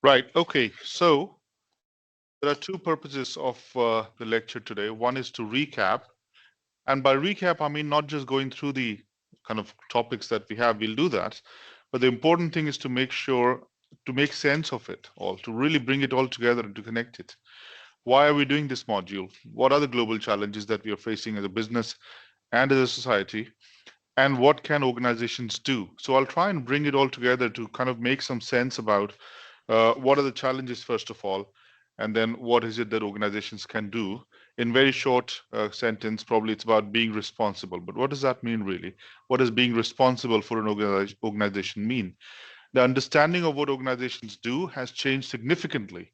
Right. Okay. So there are two purposes of the lecture today. One is to recap. And by recap, I mean not just going through the kind of topics that we have, we'll do that. But the important thing is to make sure to make sense of it all, to really bring it all together and to connect it. Why are we doing this module? What are the global challenges that we are facing as a business and as a society? And what can organizations do? So I'll try and bring it all together to kind of make some sense about what are the challenges, first of all, and then what is it that organizations can do? In very short sentence, probably it's about being responsible. But what does that mean really? What does being responsible for an organization mean? The understanding of what organizations do has changed significantly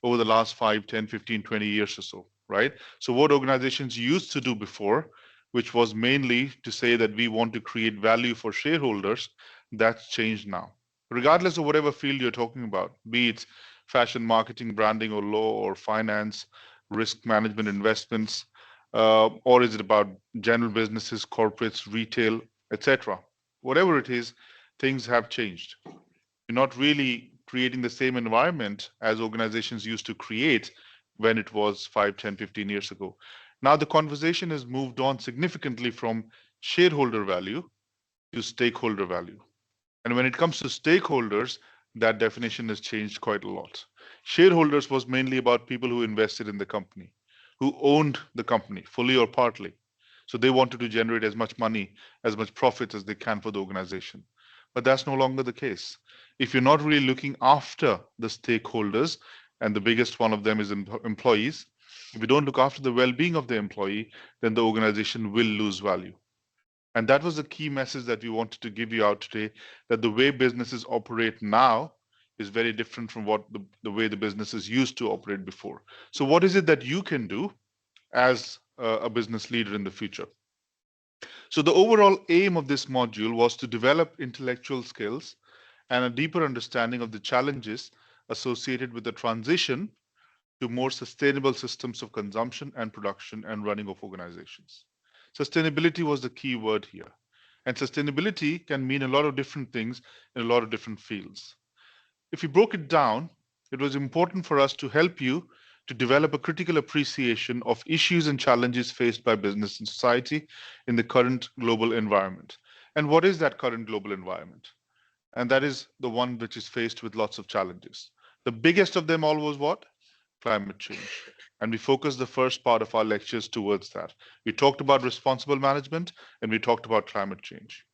over the last 5, 10, 15, 20 years or so, right? So what organizations used to do before, which was mainly to say that we want to create value for shareholders, that's changed now. Regardless of whatever field you're talking about, be it fashion, marketing, branding, or law, or finance, risk management, investments, or is it about general businesses, corporates, retail, etc. Whatever it is, things have changed. You're not really creating the same environment as organizations used to create when it was 5, 10, 15 years ago. Now the conversation has moved on significantly from shareholder value to stakeholder value. And when it comes to stakeholders, that definition has changed quite a lot. Shareholders was mainly about people who invested in the company, who owned the company fully or partly. So they wanted to generate as much money, as much profit as they can for the organization. But that's no longer the case. If you're not really looking after the stakeholders, and the biggest one of them is employees, if you don't look after the well being of the employee, then the organization will lose value. And that was the key message that we wanted to give you out today, that the way businesses operate now is very different from what the way the businesses used to operate before. So, what is it that you can do as a business leader in the future? So, the overall aim of this module was to develop intellectual skills and a deeper understanding of the challenges associated with the transition to more sustainable systems of consumption and production and running of organizations. Sustainability was the key word here. And sustainability can mean a lot of different things in a lot of different fields. If we broke it down, it was important for us to help you to develop a critical appreciation of issues and challenges faced by business and society in the current global environment. And what is that current global environment? And that is the one which is faced with lots of challenges. The biggest of them all was what? Climate change. And we focused the first part of our lectures towards that. We talked about responsible management and we talked about climate change.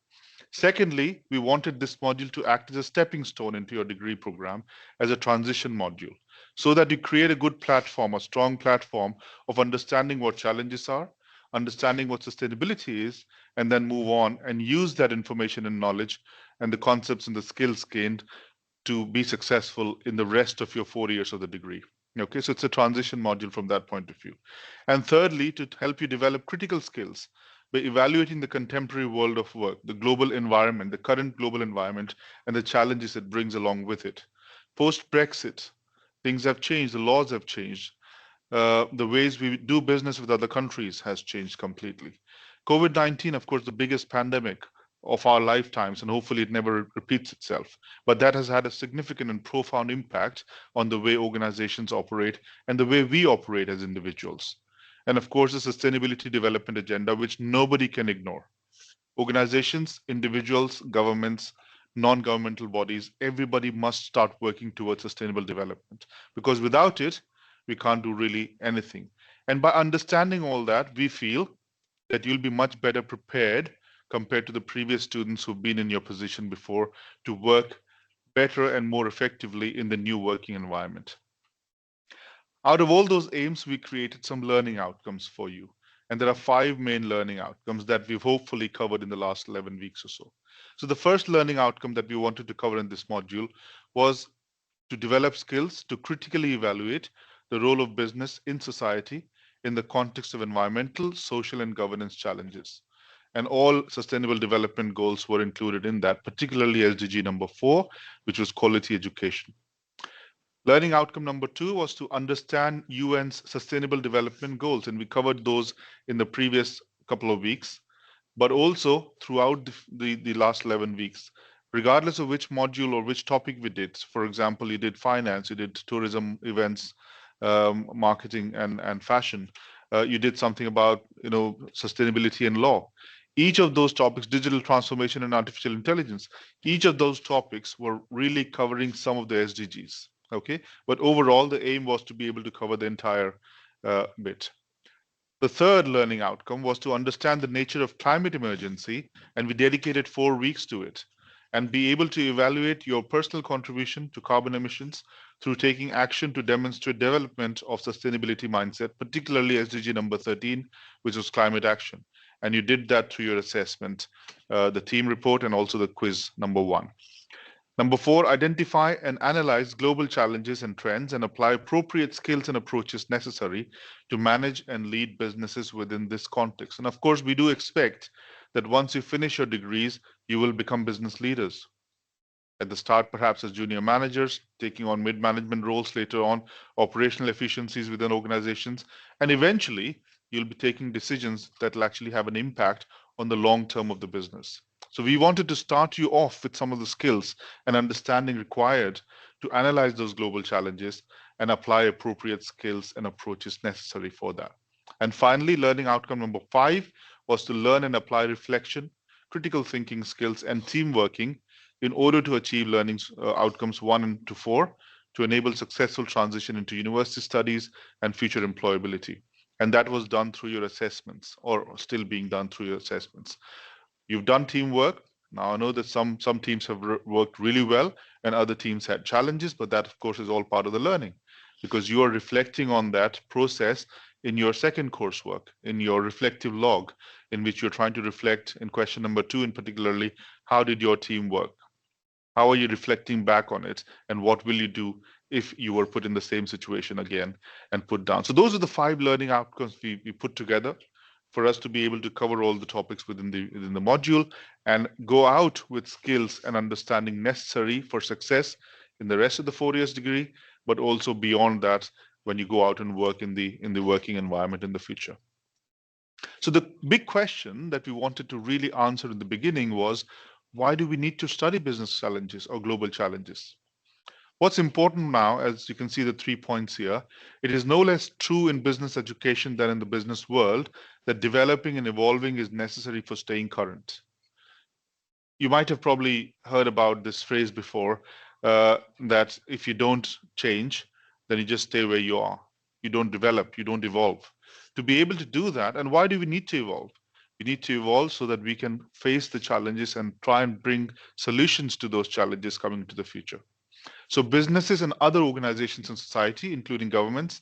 Secondly, we wanted this module to act as a stepping stone into your degree program as a transition module so that you create a good platform, a strong platform of understanding what challenges are, understanding what sustainability is, and then move on and use that information and knowledge and the concepts and the skills gained to be successful in the rest of your 4 years of the degree. Okay, so it's a transition module from that point of view. And thirdly, to help you develop critical skills by evaluating the contemporary world of work, the global environment, the current global environment, and the challenges it brings along with it. Post Brexit, things have changed, the laws have changed, the ways we do business with other countries has changed completely. COVID 19, of course, the biggest pandemic of our lifetimes, and hopefully it never repeats itself. But that has had a significant and profound impact on the way organizations operate and the way we operate as individuals. And of course, the sustainability development agenda, which nobody can ignore. Organizations, individuals, governments, non governmental bodies, everybody must start working towards sustainable development because without it, we can't do really anything. And by understanding all that, we feel that you'll be much better prepared compared to the previous students who've been in your position before to work better and more effectively in the new working environment. Out of all those aims, we created some learning outcomes for you. And there are 5 main learning outcomes that we've hopefully covered in the last 11 weeks or so. So, the first learning outcome that we wanted to cover in this module was to develop skills to critically evaluate the role of business in society in the context of environmental, social, and governance challenges. And all sustainable development goals were included in that, particularly SDG number 4, which was quality education. Learning outcome number 2 was to understand UN's sustainable development goals, and we covered those in the previous couple of weeks, but also throughout the last 11 weeks. regardless of which module or which topic we did. For example, you did finance, you did tourism, events, marketing, and fashion. You did something about sustainability and law. Each of those topics, digital transformation and artificial intelligence, each of those topics were really covering some of the SDGs. Okay, but overall, the aim was to be able to cover the entire bit. The third learning outcome was to understand the nature of climate emergency, and we dedicated 4 weeks to it, and be able to evaluate your personal contribution to carbon emissions through taking action to demonstrate development of sustainability mindset, particularly SDG number 13, which was climate action. And you did that through your assessment, the team report, and also the quiz number 1. Number 4, identify and analyze global challenges and trends and apply appropriate skills and approaches necessary to manage and lead businesses within this context. And of course, we do expect that once you finish your degrees, you will become business leaders. At the start, perhaps as junior managers, taking on mid management roles later on, operational efficiencies within organizations, and eventually you'll be taking decisions that will actually have an impact on the long term of the business. So, we wanted to start you off with some of the skills and understanding required to analyze those global challenges and apply appropriate skills and approaches necessary for that. And finally, learning outcome number 5 was to learn and apply reflection, critical thinking skills, and team working in order to achieve learning outcomes 1 and to 4 to enable successful transition into university studies and future employability. And that was done through your assessments, or still being done through your assessments. You've done teamwork. Now I know that some teams have worked really well and other teams had challenges, but that of course is all part of the learning, because you are reflecting on that process in your second coursework, in your reflective log, in which you're trying to reflect in question number 2 in particularly, how did your team work? How are you reflecting back on it? And what will you do if you were put in the same situation again and put down? So those are the 5 learning outcomes we put together for us to be able to cover all the topics within the module and go out with skills and understanding necessary for success in the rest of the 4 years degree, but also beyond that when you go out and work in the working environment in the future. So the big question that we wanted to really answer in the beginning was, why do we need to study business challenges or global challenges? What's important now, as you can see the 3 points here, it is no less true in business education than in the business world that developing and evolving is necessary for staying current. You might have probably heard about this phrase before, that if you don't change, then you just stay where you are. You don't develop, you don't evolve. To be able to do that, and why do we need to evolve? We need to evolve so that we can face the challenges and try and bring solutions to those challenges coming into the future. So businesses and other organizations in society, including governments,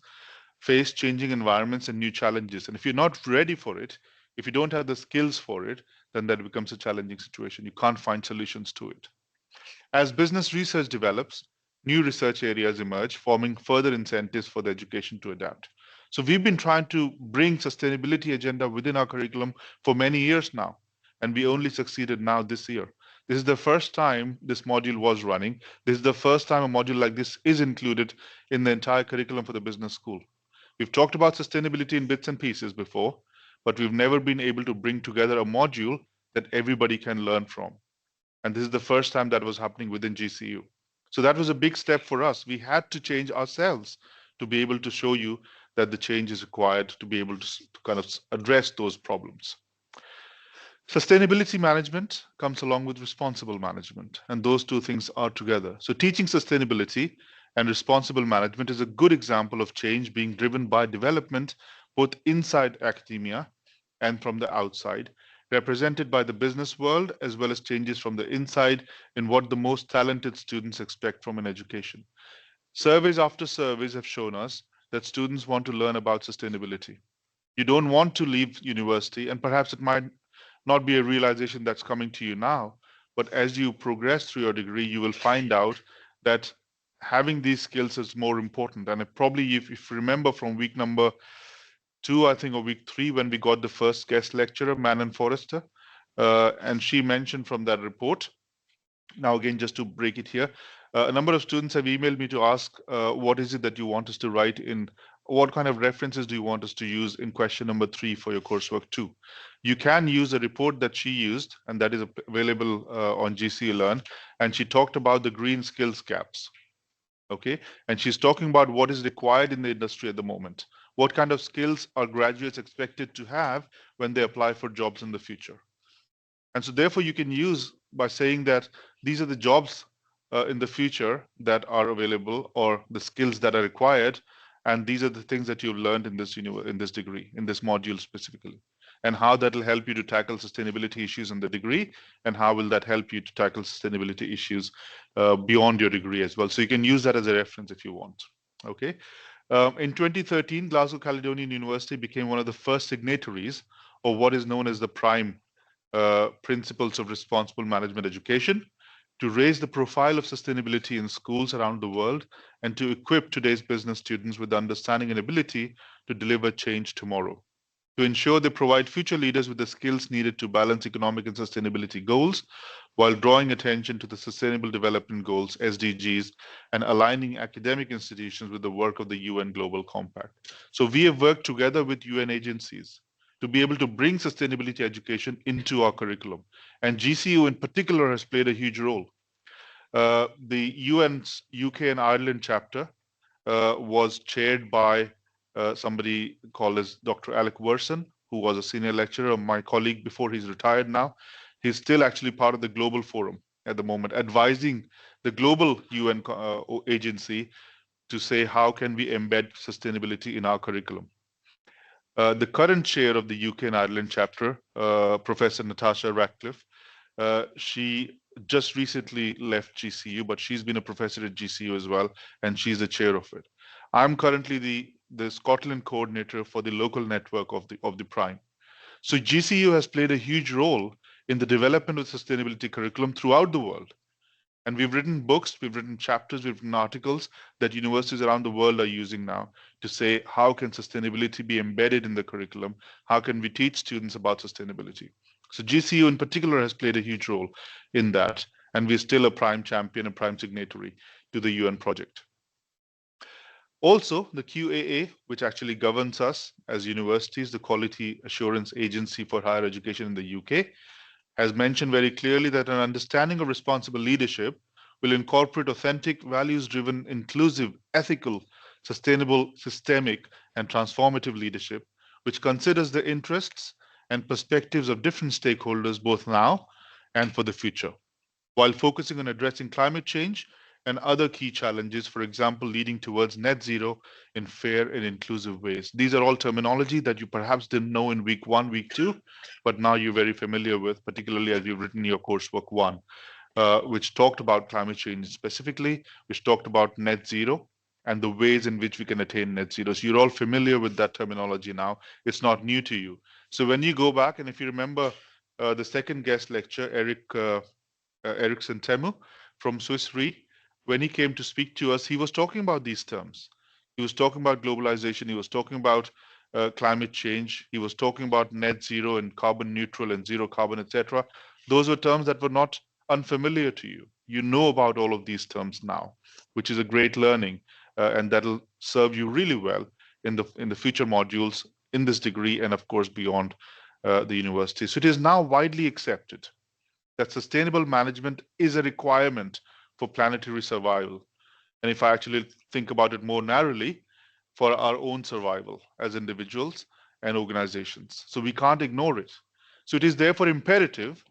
face changing environments and new challenges. And if you're not ready for it, if you don't have the skills for it, then that becomes a challenging situation. You can't find solutions to it. As business research develops, new research areas emerge, forming further incentives for the education to adapt. So we've been trying to bring sustainability agenda within our curriculum for many years now, and we only succeeded now this year. This is the first time this module was running. This is the first time a module like this is included in the entire curriculum for the business school. We've talked about sustainability in bits and pieces before, but we've never been able to bring together a module that everybody can learn from. And this is the first time that was happening within GCU. So that was a big step for us. We had to change ourselves to be able to show you that the change is required to be able to kind of address those problems. Sustainability management comes along with responsible management, and those two things are together. So teaching sustainability and responsible management is a good example of change being driven by development both inside academia and from the outside, represented by the business world, as well as changes from the inside in what the most talented students expect from an education. Surveys after surveys have shown us that students want to learn about sustainability. You don't want to leave university, and perhaps it might not be a realization that's coming to you now, but as you progress through your degree, you will find out that having these skills is more important. And probably, if you remember from week number 2, I think, or week 3, when we got the first guest lecturer, Manon Forrester, and she mentioned from that report. Now, again, just to break it here, a number of students have emailed me to ask, what is it that you want us to write in what kind of references do you want us to use in question number 3 for your coursework 2? You can use a report that she used, and that is available on GCE Learn, and she talked about the green skills gaps. Okay, and she's talking about what is required in the industry at the moment. What kind of skills are graduates expected to have when they apply for jobs in the future? And so therefore you can use by saying that these are the jobs in the future that are available, or the skills that are required, and these are the things that you've learned in this degree, in this module specifically, and how that will help you to tackle sustainability issues in the degree, and how will that help you to tackle sustainability issues beyond your degree as well. So you can use that as a reference if you want. Okay. In 2013, Glasgow Caledonian University became one of the first signatories of what is known as the PRIME Principles of Responsible Management Education, to raise the profile of sustainability in schools around the world and to equip today's business students with the understanding and ability to deliver change tomorrow, to ensure they provide future leaders with the skills needed to balance economic and sustainability goals while drawing attention to the Sustainable Development Goals, SDGs, and aligning academic institutions with the work of the UN Global Compact. So we have worked together with UN agencies to be able to bring sustainability education into our curriculum. And GCU in particular has played a huge role. The UN's UK and Ireland chapter was chaired by somebody called as Dr. Alec Werson, who was a senior lecturer, my colleague before he's retired now. He's still actually part of the Global Forum at the moment, advising the global UN agency to say how can we embed sustainability in our curriculum. The current chair of the UK and Ireland chapter, Professor Natasha Ratcliffe, she just recently left GCU, but she's been a professor at GCU as well, and she's the chair of it. I'm currently the Scotland coordinator for the local network of the Prime. So GCU has played a huge role in the development of sustainability curriculum throughout the world. And we've written books, we've written chapters, we've written articles that universities around the world are using now to say, how can sustainability be embedded in the curriculum? How can we teach students about sustainability? So GCU in particular has played a huge role in that. And we're still a prime champion, a prime signatory to the UN project. Also, the QAA, which actually governs us as universities, the Quality Assurance Agency for Higher Education in the UK, has mentioned very clearly that an understanding of responsible leadership will incorporate authentic, values-driven, inclusive, ethical, sustainable, systemic, and transformative leadership, which considers the interests and perspectives of different stakeholders both now and for the future, while focusing on addressing climate change and other key challenges, for example, leading towards net zero in fair and inclusive ways. These are all terminology that you perhaps didn't know in week 1, week 2, but now you're very familiar with, particularly as you've written your coursework 1, which talked about climate change specifically, which talked about net zero and the ways in which we can attain net zero. So you're all familiar with that terminology now. It's not new to you. So when you go back, and if you remember the second guest lecture, Erickson Temu from Swiss Re, when he came to speak to us, he was talking about these terms. He was talking about globalization. He was talking about climate change. He was talking about net zero and carbon neutral and zero carbon, etc. Those were terms that were not unfamiliar to you. You know about all of these terms now, which is a great learning, and that'll serve you really well in the future modules in this degree and of course beyond the university. So it is now widely accepted that sustainable management is a requirement for planetary survival. And if I actually think about it more narrowly, for our own survival as individuals and organizations. So we can't ignore it. So it is therefore imperative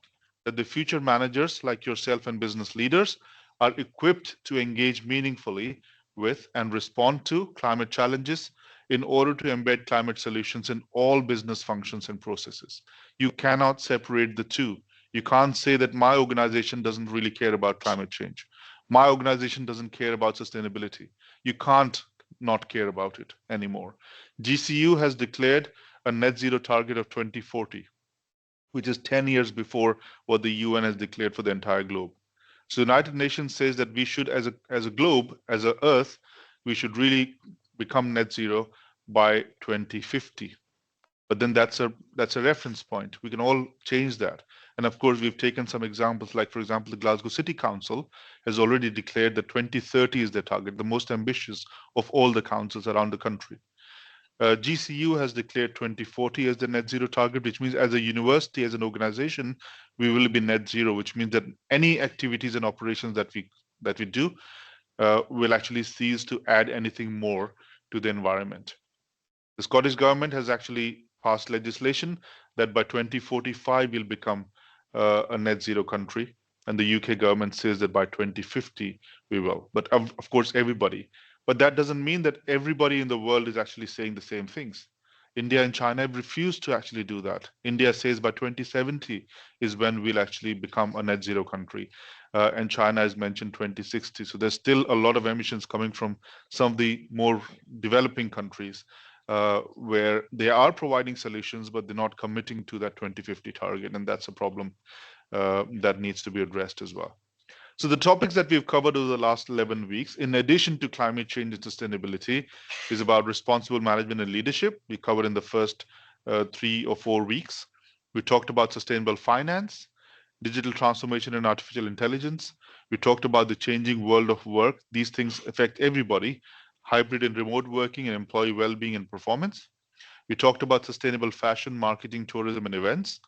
that the future managers like yourself and business leaders are equipped to engage meaningfully with and respond to climate challenges in order to embed climate solutions in all business functions and processes. You cannot separate the two. You can't say that my organization doesn't really care about climate change. My organization doesn't care about sustainability. You can't not care about it anymore. GCU has declared a net zero target of 2040, which is 10 years before what the UN has declared for the entire globe. So the United Nations says that we should, as a globe, as a Earth, we should really become net zero by 2050. But then that's a reference point. We can all change that. And of course, we've taken some examples, like, for example, the Glasgow City Council has already declared that 2030 is their target, the most ambitious of all the councils around the country. GCU has declared 2040 as the net zero target, which means as a university, as an organization, we will be net zero, which means that any activities and operations that we do will actually cease to add anything more to the environment. The Scottish government has actually passed legislation that by 2045 we'll become a net zero country. And the UK government says that by 2050 we will. But of course, everybody. But that doesn't mean that everybody in the world is actually saying the same things. India and China have refused to actually do that. India says by 2070 is when we'll actually become a net zero country. And China has mentioned 2060. So there's still a lot of emissions coming from some of the more developing countries where they are providing solutions, but they're not committing to that 2050 target. And that's a problem that needs to be addressed as well. So the topics that we've covered over the last 11 weeks, in addition to climate change and sustainability, is about responsible management and leadership. We covered in the first 3 or 4 weeks. We talked about sustainable finance, digital transformation and artificial intelligence. We talked about the changing world of work. These things affect everybody, hybrid and remote working and employee well-being and performance. We talked about sustainable fashion, marketing, tourism, and events.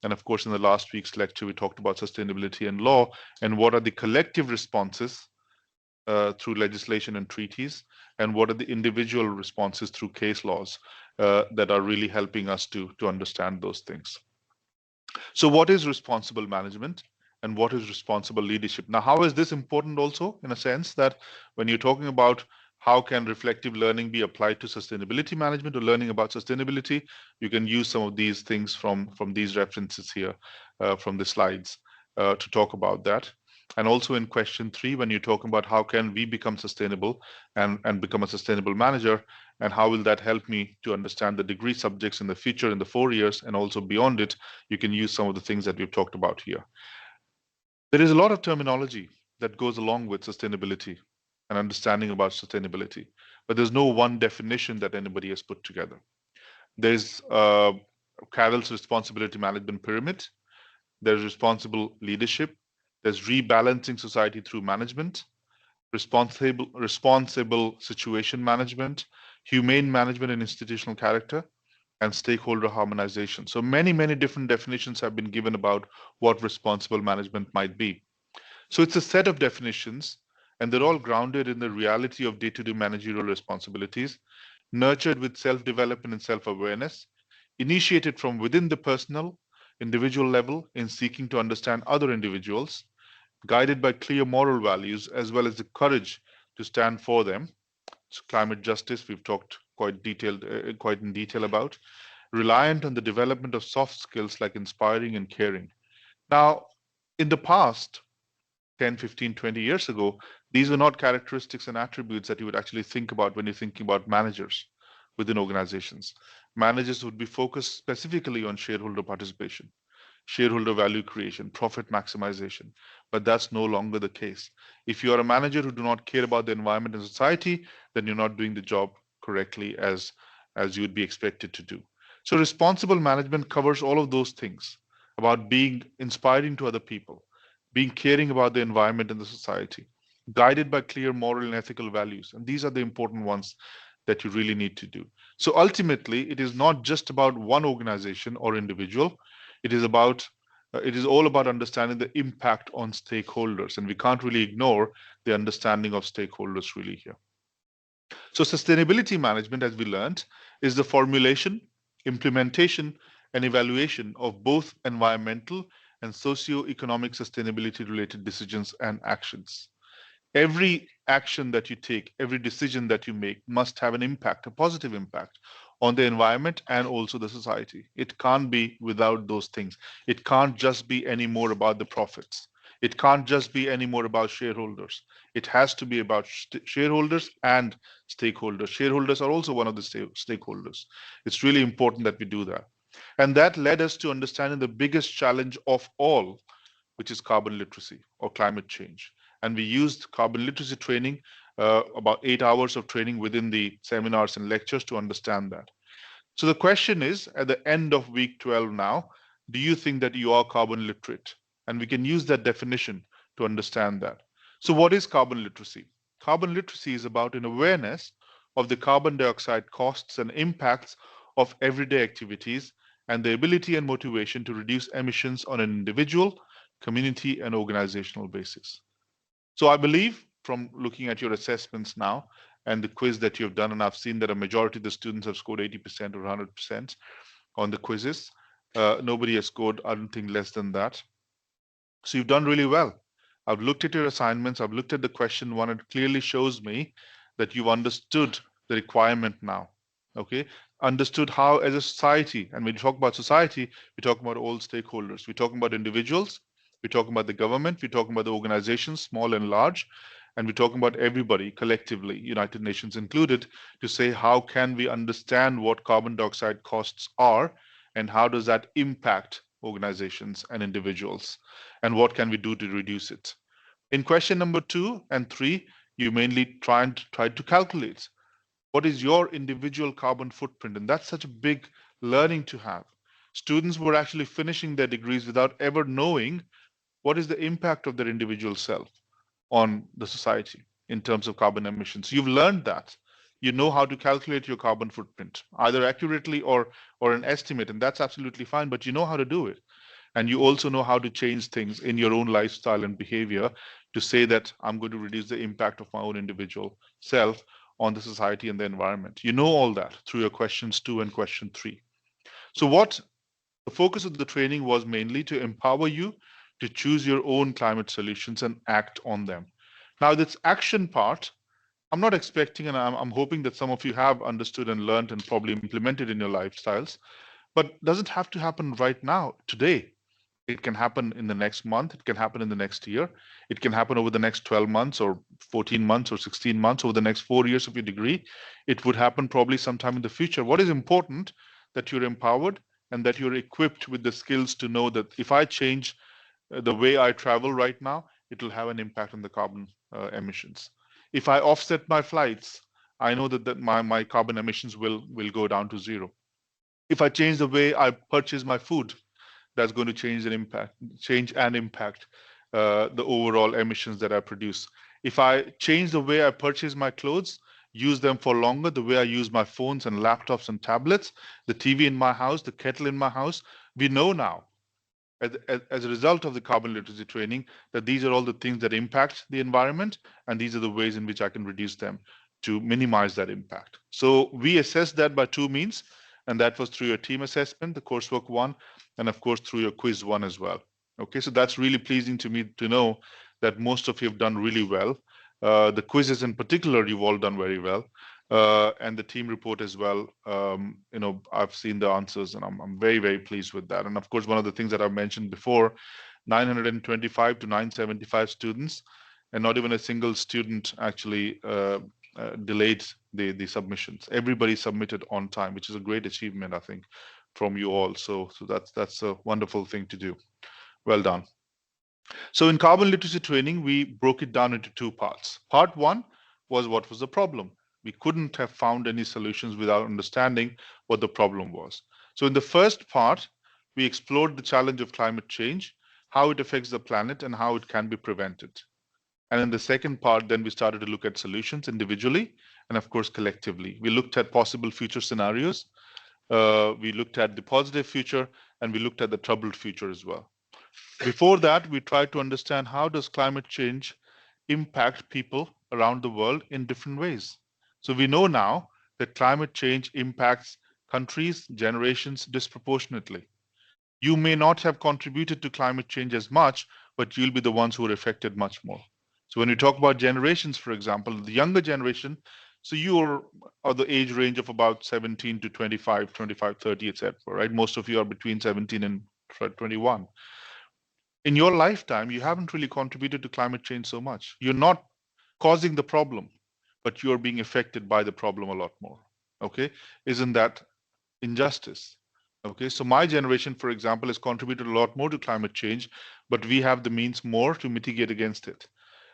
And of course, in the last week's lecture, we talked about sustainability and law and what are the collective responses through legislation and treaties, and what are the individual responses through case laws that are really helping us to understand those things. So what is responsible management and what is responsible leadership? Now, how is this important also in a sense that when you're talking about how can reflective learning be applied to sustainability management or learning about sustainability, you can use some of these things from these references here from the slides to talk about that. And also in question 3, when you're talking about how can we become sustainable and become a sustainable manager, and how will that help me to understand the degree subjects in the future in the 4 years and also beyond it, you can use some of the things that we've talked about here. There is a lot of terminology that goes along with sustainability and understanding about sustainability, but there's no one definition that anybody has put together. There's Carroll's responsibility management pyramid. There's responsible leadership. There's rebalancing society through management, responsible situation management, humane management and institutional character, and stakeholder harmonization. So many different definitions have been given about what responsible management might be. So it's a set of definitions, and they're all grounded in the reality of day-to-day managerial responsibilities, nurtured with self-development and self-awareness, initiated from within the personal, individual level in seeking to understand other individuals, guided by clear moral values as well as the courage to stand for them. So climate justice, we've talked quite in detail about, reliant on the development of soft skills like inspiring and caring. Now, in the past, 10, 15, 20 years ago, these were not characteristics and attributes that you would actually think about when you're thinking about managers within organizations. Managers would be focused specifically on shareholder participation, shareholder value creation, profit maximization. But that's no longer the case. If you are a manager who do not care about the environment and society, then you're not doing the job correctly as you would be expected to do. So responsible management covers all of those things about being inspiring to other people, being caring about the environment and the society, guided by clear moral and ethical values. And these are the important ones that you really need to do. So ultimately, it is not just about one organization or individual. It is all about understanding the impact on stakeholders, and we can't really ignore the understanding of stakeholders really here. So sustainability management, as we learned, is the formulation, implementation, and evaluation of both environmental and socio-economic sustainability related decisions and actions. Every action that you take, every decision that you make must have an impact, a positive impact on the environment and also the society. It can't be without those things. It can't just be any more about the profits. It can't just be any more about shareholders. It has to be about shareholders and stakeholders. Shareholders are also one of the stakeholders. It's really important that we do that. And that led us to understanding the biggest challenge of all, which is carbon literacy or climate change. And we used carbon literacy training, about 8 hours of training within the seminars and lectures to understand that. So the question is, at the end of week 12 now, do you think that you are carbon literate? And we can use that definition to understand that. So what is carbon literacy? Carbon literacy is about an awareness of the carbon dioxide costs and impacts of everyday activities and the ability and motivation to reduce emissions on an individual, community, and organizational basis. So I believe from looking at your assessments now and the quiz that you've done, and I've seen that a majority of the students have scored 80% or 100% on the quizzes. Nobody has scored, I don't think, less than that. So you've done really well. I've looked at your assignments, I've looked at the question one, it clearly shows me that you've understood the requirement now. Okay, understood how as a society, and when you talk about society, we talk about all stakeholders. We're talking about individuals, we're talking about the government, we're talking about the organizations, small and large, and we're talking about everybody collectively, United Nations included, to say how can we understand what carbon dioxide costs are and how does that impact organizations and individuals, and what can we do to reduce it. In question number 2 and 3, you mainly try to calculate what is your individual carbon footprint, and that's such a big learning to have. Students were actually finishing their degrees without ever knowing what is the impact of their individual self on the society in terms of carbon emissions. You've learned that. You know how to calculate your carbon footprint, either accurately or an estimate, and that's absolutely fine, but you know how to do it. And you also know how to change things in your own lifestyle and behavior to say that I'm going to reduce the impact of my own individual self on the society and the environment. You know all that through your questions 2 and question 3. So what the focus of the training was mainly to empower you to choose your own climate solutions and act on them. Now, this action part, I'm not expecting, and I'm hoping that some of you have understood and learned and probably implemented in your lifestyles, but doesn't have to happen right now, today. It can happen in the next month. It can happen in the next year. It can happen over the next 12 months or 14 months or 16 months, over the next 4 years of your degree. It would happen probably sometime in the future. What is important that you're empowered and that you're equipped with the skills to know that if I change the way I travel right now, it will have an impact on the carbon emissions. If I offset my flights, I know that my carbon emissions will go down to zero. If I change the way I purchase my food, that's going to change and impact the overall emissions that I produce. If I change the way I purchase my clothes, use them for longer, the way I use my phones and laptops and tablets, the TV in my house, the kettle in my house, we know now as a result of the carbon literacy training that these are all the things that impact the environment, and these are the ways in which I can reduce them to minimize that impact. So we assessed that by 2 means, and that was through your team assessment, the coursework 1, and of course through your quiz 1 as well. Okay, so that's really pleasing to me to know that most of you have done really well. The quizzes in particular, you've all done very well. And the team report as well. I've seen the answers and I'm very, very pleased with that. And of course, one of the things that I've mentioned before, 925 to 975 students, and not even a single student actually delayed the submissions. Everybody submitted on time, which is a great achievement, I think, from you all. So that's a wonderful thing to do. Well done. So in carbon literacy training, we broke it down into 2 parts. Part 1 was what was the problem. We couldn't have found any solutions without understanding what the problem was. So in the first part, we explored the challenge of climate change, how it affects the planet and how it can be prevented. And in the second part, then we started to look at solutions individually and of course collectively. We looked at possible future scenarios. We looked at the positive future and we looked at the troubled future as well. Before that, we tried to understand how does climate change impact people around the world in different ways. So we know now that climate change impacts countries, generations disproportionately. You may not have contributed to climate change as much, but you'll be the ones who are affected much more. So when we talk about generations, for example, the younger generation, so you are the age range of about 17 to 25, 25, 30, etc., right? Most of you are between 17 and 21. In your lifetime, you haven't really contributed to climate change so much. You're not causing the problem, but you're being affected by the problem a lot more. Okay, isn't that injustice? Okay, so my generation, for example, has contributed a lot more to climate change, but we have the means more to mitigate against it.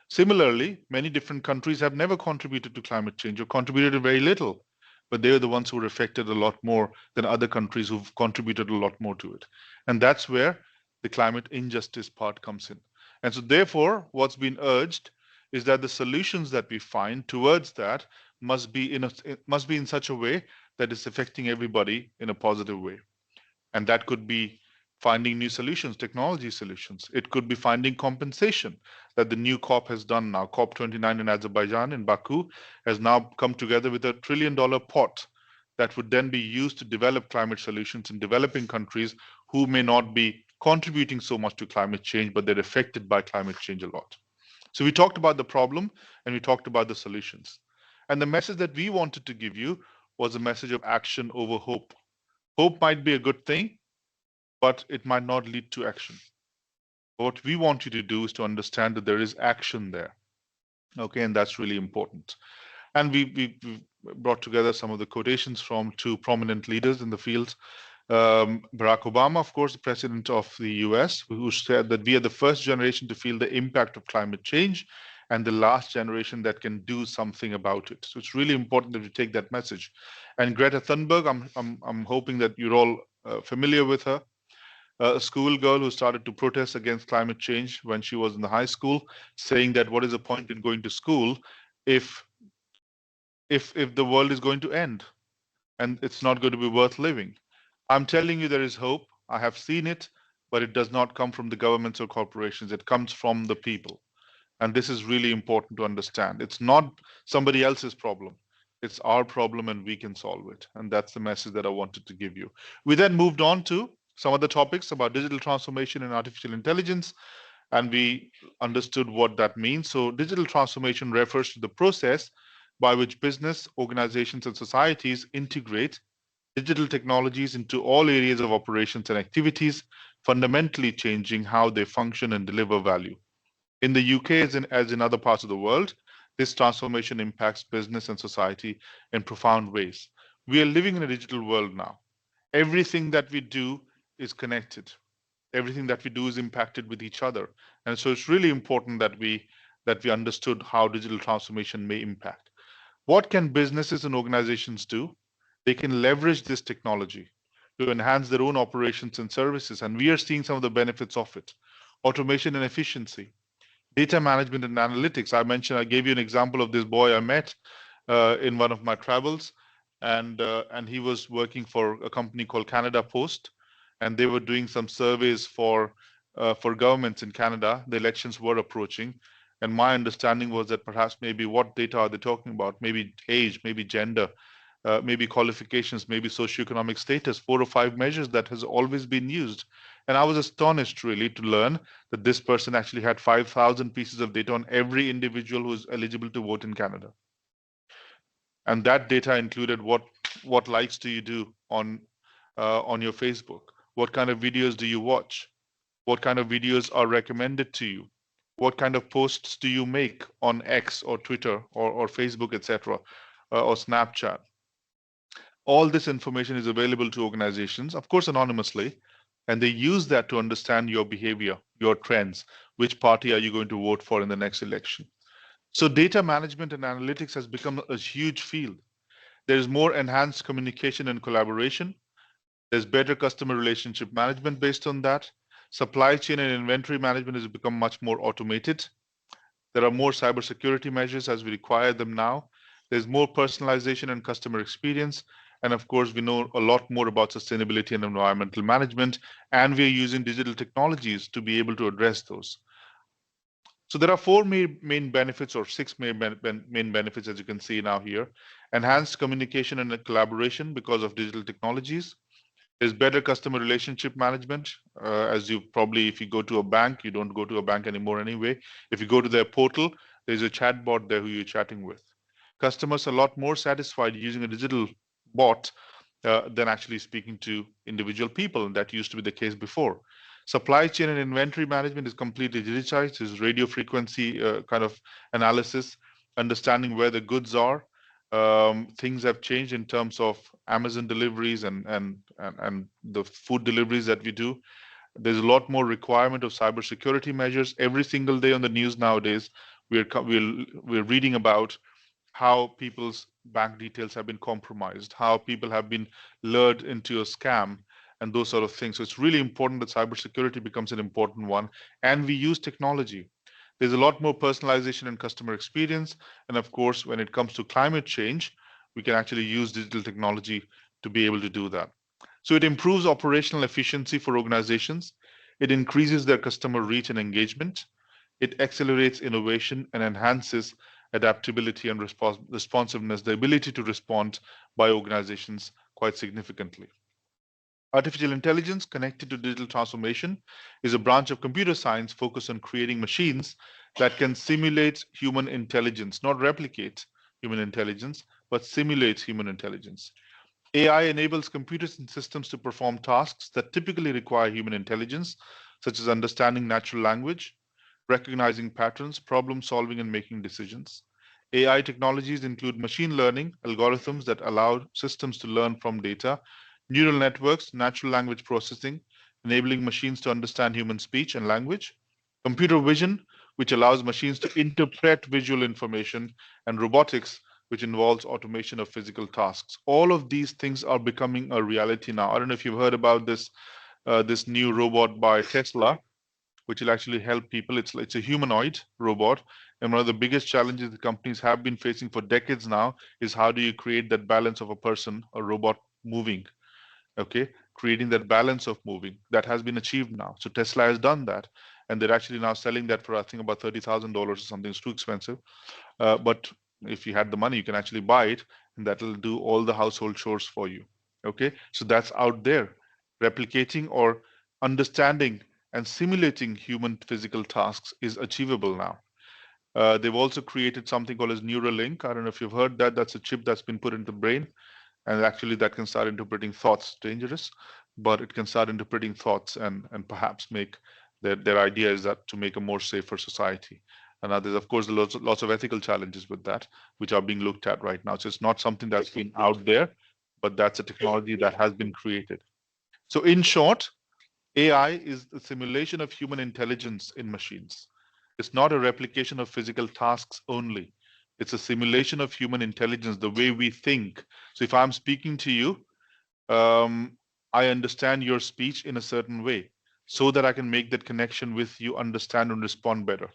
Similarly, many different countries have never contributed to climate change or contributed very little, but they're the ones who are affected a lot more than other countries who've contributed a lot more to it. And that's where the climate injustice part comes in. And so therefore, what's been urged is that the solutions that we find towards that it must be in such a way that it's affecting everybody in a positive way. And that could be finding new solutions, technology solutions. It could be finding compensation that the new COP has done now. COP 29 in Azerbaijan, in Baku, has now come together with $1 trillion pot that would then be used to develop climate solutions in developing countries who may not be contributing so much to climate change, but they're affected by climate change a lot. So we talked about the problem and we talked about the solutions. And the message that we wanted to give you was a message of action over hope. Hope might be a good thing, but it might not lead to action. What we want you to do is to understand that there is action there. Okay, and that's really important. And we brought together some of the quotations from two prominent leaders in the field. Barack Obama, of course, the president of the US, who said that we are the first generation to feel the impact of climate change and the last generation that can do something about it. So it's really important that we take that message. And Greta Thunberg, I'm hoping that you're all familiar with her. A schoolgirl who started to protest against climate change when she was in the high school, saying that what is the point in going to school if if the world is going to end and it's not going to be worth living. I'm telling you there is hope. I have seen it, but it does not come from the governments or corporations. It comes from the people. And this is really important to understand. It's not somebody else's problem. It's our problem and we can solve it. And that's the message that I wanted to give you. We then moved on to some other topics about digital transformation and artificial intelligence, and we understood what that means. So digital transformation refers to the process by which business, organizations, and societies integrate digital technologies into all areas of operations and activities, fundamentally changing how they function and deliver value. In the UK, as in other parts of the world, this transformation impacts business and society in profound ways. We are living in a digital world now. Everything that we do is connected. Everything that we do is impacted with each other. And so it's really important that we understood how digital transformation may impact. What can businesses and organizations do? They can leverage this technology to enhance their own operations and services. And we are seeing some of the benefits of it. Automation and efficiency, data management and analytics. I gave you an example of this boy I met in one of my travels, and he was working for a company called Canada Post, and they were doing some surveys for governments in Canada. The elections were approaching, and my understanding was that perhaps maybe what data are they talking about? Maybe age, maybe gender, maybe qualifications, maybe socioeconomic status, 4 or 5 measures that has always been used. And I was astonished really to learn that this person actually had 5,000 pieces of data on every individual who is eligible to vote in Canada. And that data included what likes do you do on your Facebook? What kind of videos do you watch? What kind of videos are recommended to you? What kind of posts do you make on X or Twitter or Facebook, etc., or Snapchat? All this information is available to organizations, of course, anonymously, and they use that to understand your behavior, your trends, which party are you going to vote for in the next election. So data management and analytics has become a huge field. There's more enhanced communication and collaboration. There's better customer relationship management based on that. Supply chain and inventory management has become much more automated. There are more cybersecurity measures as we require them now. There's more personalization and customer experience. And of course, we know a lot more about sustainability and environmental management, and we're using digital technologies to be able to address those. So there are four main benefits, or six main benefits, as you can see now here. Enhanced communication and collaboration because of digital technologies. There's better customer relationship management. As you probably, if you go to a bank, you don't go to a bank anymore anyway. If you go to their portal, there's a chat bot there who you're chatting with. Customers are a lot more satisfied using a digital bot than actually speaking to individual people. And that used to be the case before. Supply chain and inventory management is completely digitized. There's radio frequency kind of analysis, understanding where the goods are. Things have changed in terms of Amazon deliveries and the food deliveries that we do. There's a lot more requirement of cybersecurity measures. Every single day on the news nowadays, we're reading about how people's bank details have been compromised, how people have been lured into a scam, and those sort of things. So it's really important that cybersecurity becomes an important one, and we use technology. There's a lot more personalization and customer experience. And of course, when it comes to climate change, we can actually use digital technology to be able to do that. So it improves operational efficiency for organizations. It increases their customer reach and engagement. It accelerates innovation and enhances adaptability and responsiveness, the ability to respond by organizations quite significantly. Artificial intelligence connected to digital transformation is a branch of computer science focused on creating machines that can simulate human intelligence, not replicate human intelligence, but simulate human intelligence. AI enables computers and systems to perform tasks that typically require human intelligence, such as understanding natural language, recognizing patterns, problem solving, and making decisions. AI technologies include machine learning algorithms that allow systems to learn from data, neural networks, natural language processing, enabling machines to understand human speech and language, computer vision, which allows machines to interpret visual information, and robotics, which involves automation of physical tasks. All of these things are becoming a reality now. I don't know if you've heard about this new robot by Tesla, which will actually help people. It's a humanoid robot, and one of the biggest challenges the companies have been facing for decades now is how do you create that balance of a person, a robot moving, okay, creating that balance of moving. That has been achieved now. So Tesla has done that, and they're actually now selling that for I think about $30,000 or something. It's too expensive, but if you had the money, you can actually buy it, and that'll do all the household chores for you. Okay, so that's out there, replicating or understanding and simulating human physical tasks is achievable now. They've also created something called as Neuralink. I don't know if you've heard that. That's a chip that's been put into the brain, and actually that can start interpreting thoughts. Dangerous, but it can start interpreting thoughts and perhaps make their idea is that to make a more safer society. And now there's of course lots of ethical challenges with that, which are being looked at right now. So it's not something that's been out there, but that's a technology that has been created. So in short, AI is the simulation of human intelligence in machines. It's not a replication of physical tasks only. It's a simulation of human intelligence, the way we think. So if I'm speaking to you, I understand your speech in a certain way so that I can make that connection with you, understand and respond better.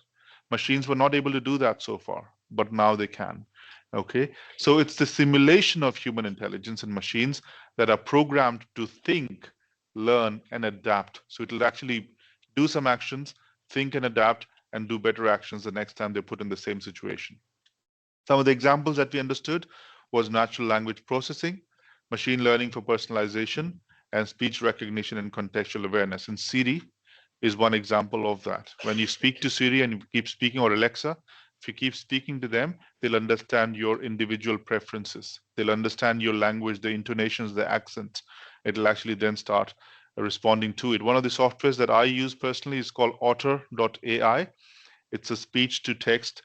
Machines were not able to do that so far, but now they can. Okay, so it's the simulation of human intelligence in machines that are programmed to think, learn, and adapt. So it'll actually do some actions, think and adapt, and do better actions the next time they're put in the same situation. Some of the examples that we understood was natural language processing, machine learning for personalization, and speech recognition and contextual awareness. And Siri is one example of that. When you speak to Siri and you keep speaking, or Alexa, if you keep speaking to them, they'll understand your individual preferences. They'll understand your language, the intonations, the accent. It'll actually then start responding to it. One of the softwares that I use personally is called Otter.ai. It's a speech to text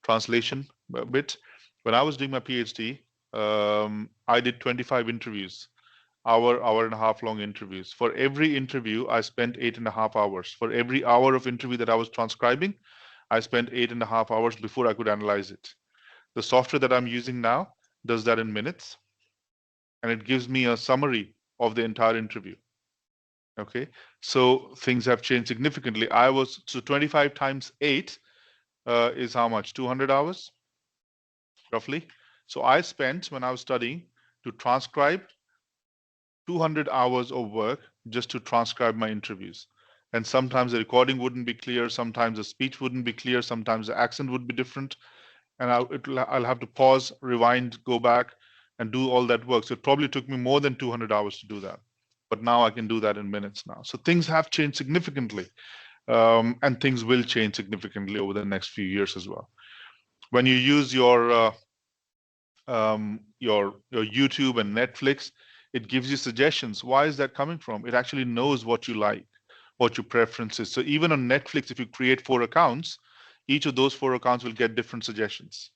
translation bit. When I was doing my PhD, I did 25 interviews, hour and a half long interviews. For every interview, I spent 8.5 hours. For every hour of interview that I was transcribing, I spent 8.5 hours before I could analyze it. The software that I'm using now does that in minutes, and it gives me a summary of the entire interview. Okay, so things have changed significantly. So 25 times 8 is how much? 200 hours, roughly. So I spent, when I was studying, to transcribe 200 hours of work just to transcribe my interviews. And sometimes the recording wouldn't be clear, sometimes the speech wouldn't be clear, sometimes the accent would be different. And I'll have to pause, rewind, go back, and do all that work. So it probably took me more than 200 hours to do that. But now I can do that in minutes now. So things have changed significantly. And things will change significantly over the next few years as well. When you use your YouTube and Netflix, it gives you suggestions. Why is that coming from? It actually knows what you like, what your preference is. So even on Netflix, if you create 4 accounts, each of those 4 accounts will get different suggestions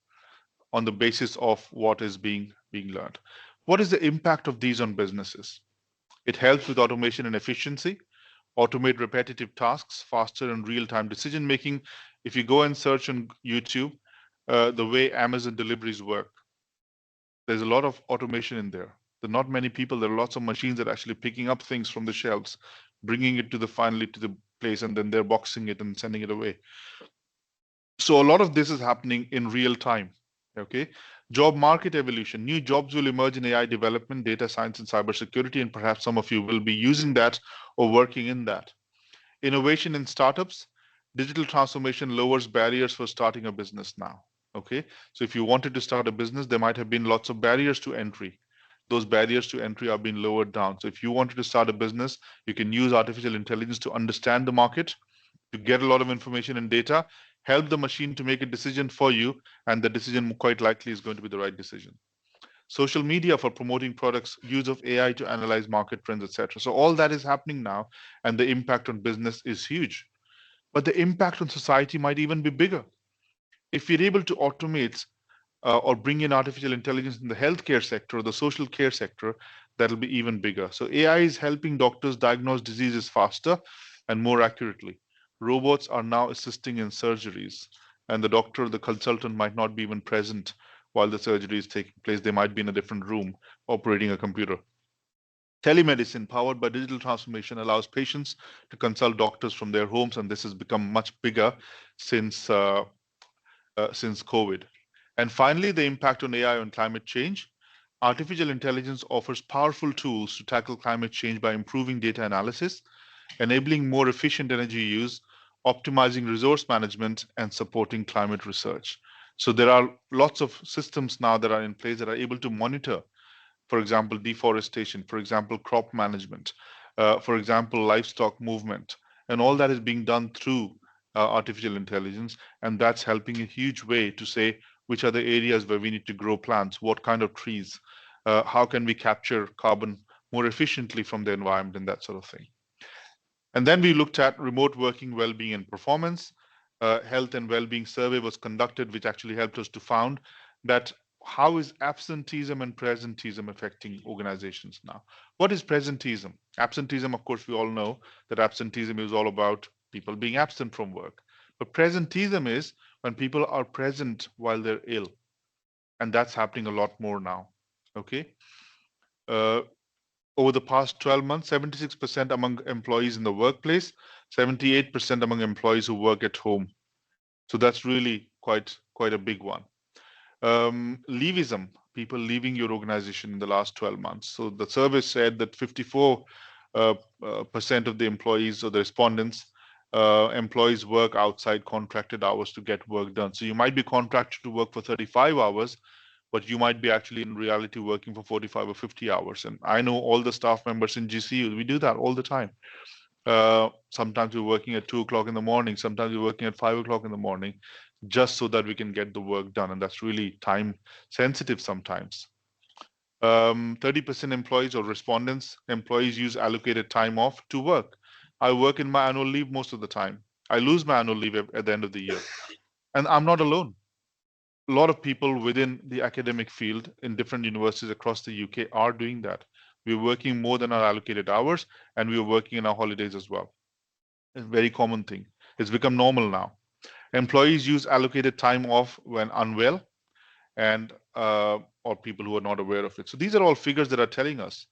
on the basis of what is being learned. What is the impact of these on businesses? It helps with automation and efficiency, automate repetitive tasks, faster and real-time decision making. If you go and search on YouTube, the way Amazon deliveries work, there's a lot of automation in there. There are not many people. There are lots of machines that are actually picking up things from the shelves, bringing it to the finally to the place, and then they're boxing it and sending it away. So a lot of this is happening in real time. Okay. Job market evolution. New jobs will emerge in AI development, data science, and cybersecurity, and perhaps some of you will be using that or working in that. Innovation in startups. Digital transformation lowers barriers for starting a business now. Okay. So if you wanted to start a business, there might have been lots of barriers to entry. Those barriers to entry are being lowered down. So if you wanted to start a business, you can use artificial intelligence to understand the market, to get a lot of information and data, help the machine to make a decision for you, and the decision quite likely is going to be the right decision. Social media for promoting products, use of AI to analyze market trends, etc. So all that is happening now, and the impact on business is huge. But the impact on society might even be bigger. If we're able to automate or bring in artificial intelligence in the healthcare sector or the social care sector, that'll be even bigger. So AI is helping doctors diagnose diseases faster and more accurately. Robots are now assisting in surgeries, and the doctor, the consultant might not be even present while the surgery is taking place. They might be in a different room operating a computer. Telemedicine, powered by digital transformation, allows patients to consult doctors from their homes, and this has become much bigger since since COVID. And finally, the impact on AI on climate change. Artificial intelligence offers powerful tools to tackle climate change by improving data analysis, enabling more efficient energy use, optimizing resource management, and supporting climate research. So there are lots of systems now that are in place that are able to monitor, for example, deforestation, for example, crop management, for example, livestock movement. And all that is being done through artificial intelligence. And that's helping a huge way to say which are the areas where we need to grow plants, what kind of trees, how can we capture carbon more efficiently from the environment, and that sort of thing. And then we looked at remote working, well-being, and performance. Health and well-being survey was conducted, which actually helped us to found that how is absenteeism and presenteeism affecting organizations now? What is presenteeism? Absenteeism, of course, we all know that absenteeism is all about people being absent from work. But presenteeism is when people are present while they're ill. And that's happening a lot more now. Okay. Uh, Over the past 12 months, 76% among employees in the workplace, 78% among employees who work at home. So that's really quite a big one. Leavism, people leaving your organization in the last 12 months. So the survey said that 54% percent of the employees or the respondents, employees work outside contracted hours to get work done. So you might be contracted to work for 35 hours, but you might be actually in reality working for 45 or 50 hours. And I know all the staff members in GCU, we do that all the time. Sometimes we're working at 2 o'clock in the morning, sometimes we're working at 5 o'clock in the morning, just so that we can get the work done. And that's really time sensitive sometimes. 30% employees or respondents, employees use allocated time off to work. I work in my annual leave most of the time. I lose my annual leave at the end of the year. And I'm not alone. A lot of people within the academic field in different universities across the UK are doing that. We're working more than our allocated hours, and we're working in our holidays as well. It's a very common thing. It's become normal now. Employees use allocated time off when unwell, and or people who are not aware of it. So these are all figures that are telling us,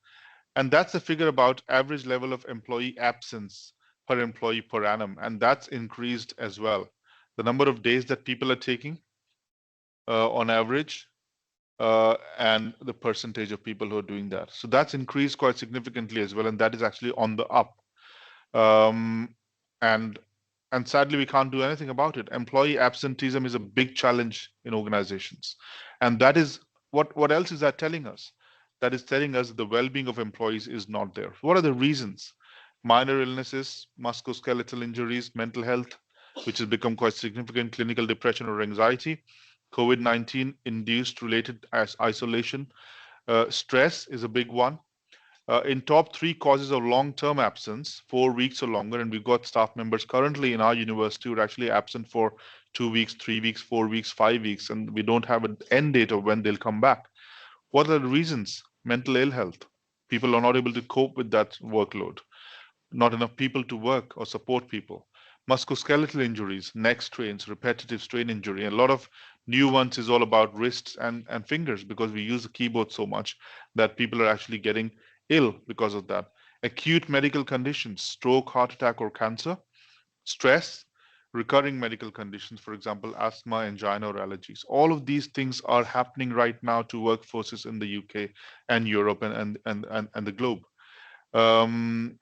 and that's a figure about average level of employee absence per employee per annum, and that's increased as well. The number of days that people are taking on average, and the percentage of people who are doing that. So that's increased quite significantly as well, and that is actually on the up. Um, and and sadly, we can't do anything about it. Employee absenteeism is a big challenge in organizations, and that is what else is that telling us? That is telling us the well-being of employees is not there. What are the reasons? Minor illnesses, musculoskeletal injuries, mental health, which has become quite significant, clinical depression or anxiety, COVID-19 induced related as isolation, stress is a big one. In top three causes of long-term absence, 4 weeks or longer, and we've got staff members currently in our university who are actually absent for 2 weeks, 3 weeks, 4 weeks, 5 weeks, and we don't have an end date of when they'll come back. What are the reasons? Mental ill health. People are not able to cope with that workload. Not enough people to work or support people. Musculoskeletal injuries, neck strains, repetitive strain injury. And a lot of new ones is all about wrists and fingers because we use the keyboard so much that people are actually getting ill because of that. Acute medical conditions, stroke, heart attack, or cancer. Stress, recurring medical conditions, for example, asthma, angina, or allergies. All of these things are happening right now to workforces in the UK and Europe and the globe. Um,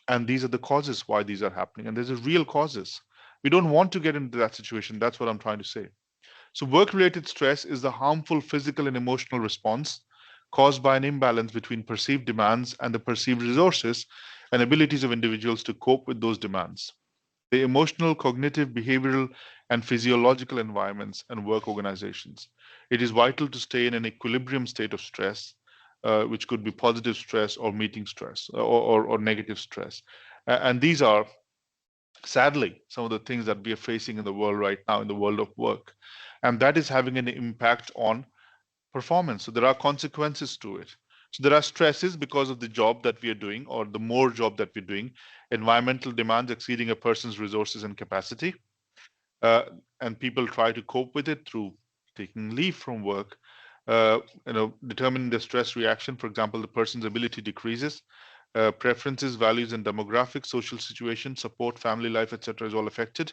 and these are the causes why these are happening. And there's a real causes. We don't want to get into that situation. That's what I'm trying to say. So, work related stress is the harmful physical and emotional response caused by an imbalance between perceived demands and the perceived resources and abilities of individuals to cope with those demands. The emotional, cognitive, behavioral, and physiological environments and work organizations. It is vital to stay in an equilibrium state of stress, which could be positive stress or meeting stress or negative stress. And these are sadly some of the things that we are facing in the world right now, in the world of work. And that is having an impact on performance. So there are consequences to it. So there are stresses because of the job that we are doing or the more job that we're doing, environmental demands exceeding a person's resources and capacity. Uh, and people try to cope with it through taking leave from work, determining the stress reaction. For example, the person's ability decreases, preferences, values, and demographics, social situation, support, family life, etc., is all affected.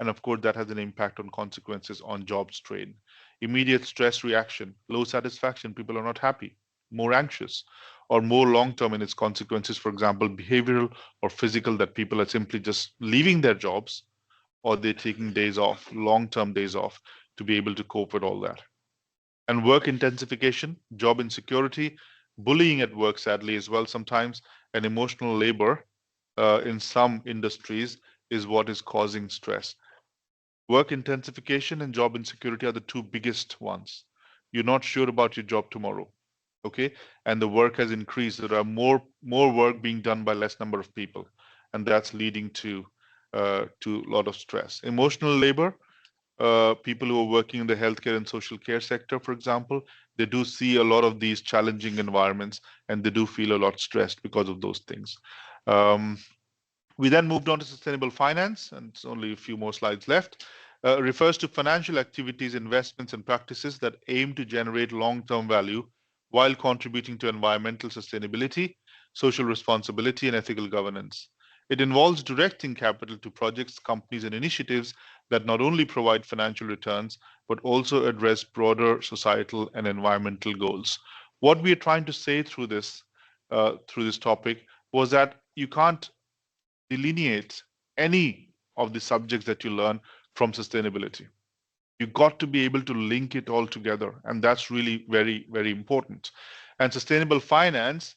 And of course, that has an impact on consequences on job strain. Immediate stress reaction, low satisfaction, people are not happy, more anxious, or more long term in its consequences, for example, behavioral or physical, that people are simply just leaving their jobs or they're taking days off, long term days off, to be able to cope with all that. And work intensification, job insecurity, bullying at work, sadly, as well, sometimes, and emotional labor in some industries is what is causing stress. Work intensification and job insecurity are the two biggest ones. You're not sure about your job tomorrow, okay? And the work has increased. There are more work being done by less number of people, and that's leading to a lot of stress. Emotional labor, people who are working in the healthcare and social care sector, for example, they do see a lot of these challenging environments, and they do feel a lot stressed because of those things. Um, we then moved on to sustainable finance, and it's only a few more slides left. Refers to financial activities, investments, and practices that aim to generate long term value while contributing to environmental sustainability, social responsibility, and ethical governance. It involves directing capital to projects, companies, and initiatives that not only provide financial returns, but also address broader societal and environmental goals. What we are trying to say through this topic was that you can't delineate any of the subjects that you learn from sustainability. You got to be able to link it all together, and that's really very, very important. And sustainable finance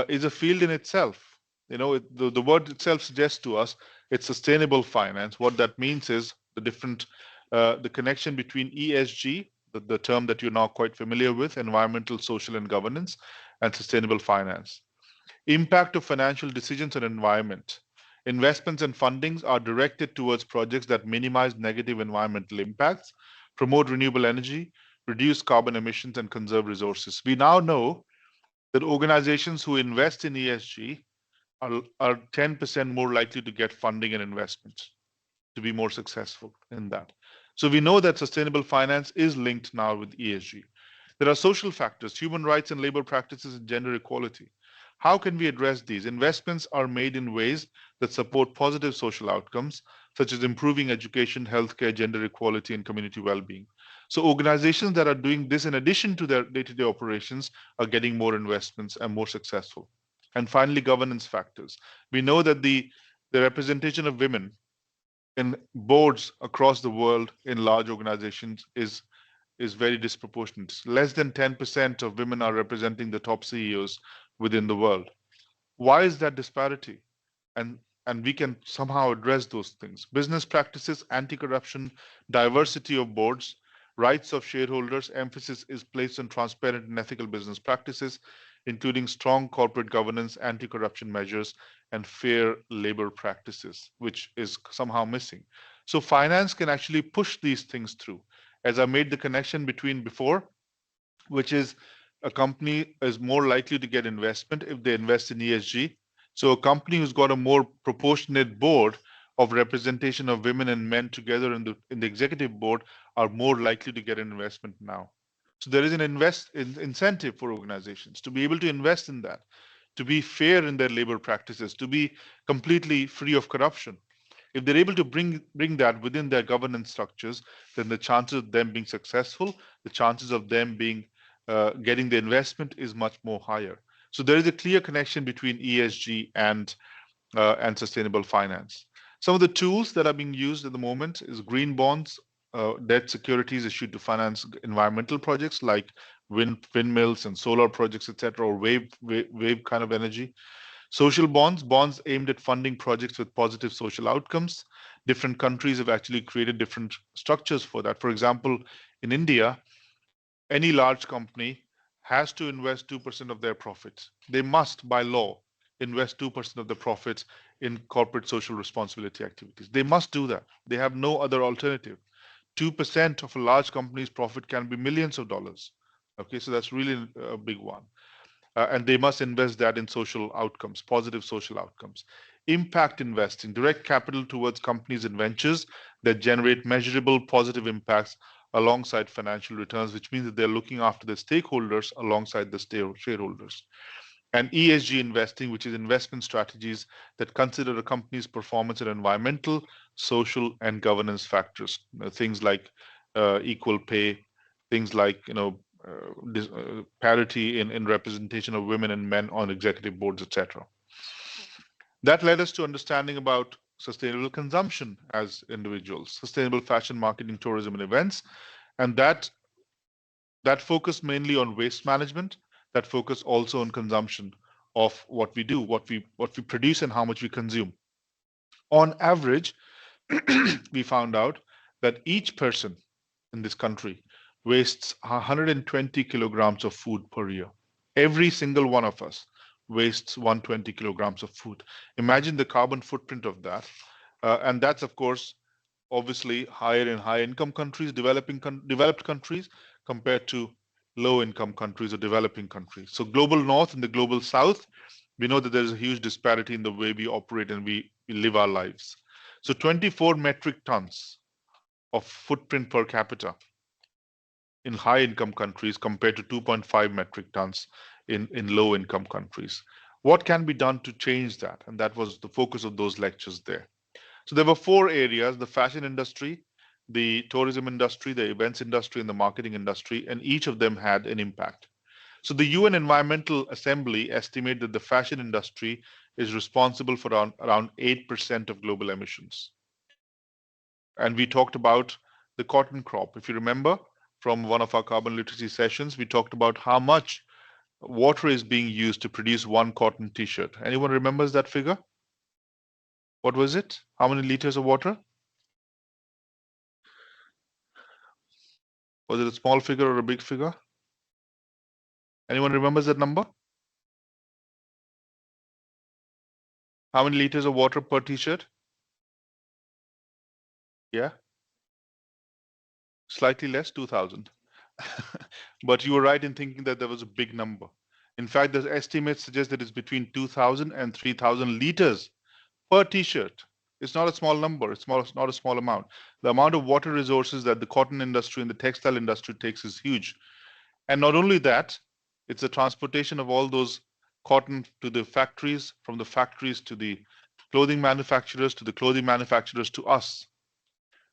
is a field in itself. The word itself suggests to us it's sustainable finance. What that means is the connection between ESG, the term that you're now quite familiar with, environmental, social, and governance, and sustainable finance. Impact of financial decisions on environment. Investments and fundings are directed towards projects that minimize negative environmental impacts, promote renewable energy, reduce carbon emissions, and conserve resources. We now know that organizations who invest in ESG are 10% more likely to get funding and investment to be more successful in that. So we know that sustainable finance is linked now with ESG. There are social factors, human rights and labor practices, and gender equality. How can we address these? Investments are made in ways that support positive social outcomes, such as improving education, healthcare, gender equality, and community well being. So, organizations that are doing this in addition to their day to day operations are getting more investments and more successful. And finally, governance factors. We know that the representation of women in boards across the world in large organizations is very disproportionate. Less than 10% of women are representing the top CEOs within the world. Why is that disparity? And and we can somehow address those things. Business practices, anti-corruption, diversity of boards, rights of shareholders, emphasis is placed on transparent and ethical business practices, including strong corporate governance, anti-corruption measures, and fair labor practices, which is somehow missing. So finance can actually push these things through. As I made the connection between before, which is a company is more likely to get investment if they invest in ESG. So a company who's got a more proportionate board of representation of women and men together in the executive board are more likely to get an investment now. So there is an incentive for organizations to be able to invest in that, to be fair in their labor practices, to be completely free of corruption. If they're able to bring that within their governance structures, then the chances of them being successful, the chances of them being getting the investment is much more higher. So there is a clear connection between ESG and sustainable finance. Some of the tools that are being used at the moment is green bonds, debt securities issued to finance environmental projects like windmills and solar projects, etc., or wave kind of energy. Social bonds, bonds aimed at funding projects with positive social outcomes. Different countries have actually created different structures for that. For example, in India, any large company has to invest 2% of their profits. They must, by law, invest 2% of the profits in corporate social responsibility activities. They must do that. They have no other alternative. 2% of a large company's profit can be millions of dollars. Okay, so that's really a big one. And they must invest that in social outcomes, positive social outcomes. Impact investing, direct capital towards companies and ventures that generate measurable positive impacts alongside financial returns, which means that they're looking after the stakeholders alongside the shareholders. And ESG investing, which is investment strategies that consider a company's performance in environmental, social, and governance factors. Things like equal pay, things like parity in representation of women and men on executive boards, etc. That led us to understanding about sustainable consumption as individuals, sustainable fashion, marketing, tourism, and events, and that focus mainly on waste management, that focus also on consumption of what we do, what we produce, and how much we consume. On average, we found out that each person in this country wastes 120 kilograms of food per year. Every single one of us wastes 120 kilograms of food. Imagine the carbon footprint of that. And that's, of course, obviously higher in high income countries, developed countries, compared to low income countries or developing countries. So global north and the global south, we know that there's a huge disparity in the way we operate and we live our lives. So 24 metric tons of footprint per capita in high income countries compared to 2.5 metric tons in low income countries. What can be done to change that? And that was the focus of those lectures there. So there were 4 areas: the fashion industry, the tourism industry, the events industry, and the marketing industry, and each of them had an impact. So the UN Environmental Assembly estimate that the fashion industry is responsible for around 8% of global emissions. And we talked about the cotton crop. If you remember from one of our carbon literacy sessions, we talked about how much water is being used to produce one cotton t-shirt. Anyone remembers that figure? What was it? How many liters of water? Was it a small figure or a big figure? Anyone remembers that number? How many liters of water per t-shirt? Yeah. Slightly less, 2,000. But you were right in thinking that there was a big number. In fact, the estimates suggest that it's between 2,000 and 3,000 liters per t-shirt. It's not a small number. It's not a small amount. The amount of water resources that the cotton industry and the textile industry takes is huge. And not only that, it's the transportation of all those cotton to the factories, from the factories to the clothing manufacturers, to the clothing manufacturers to us.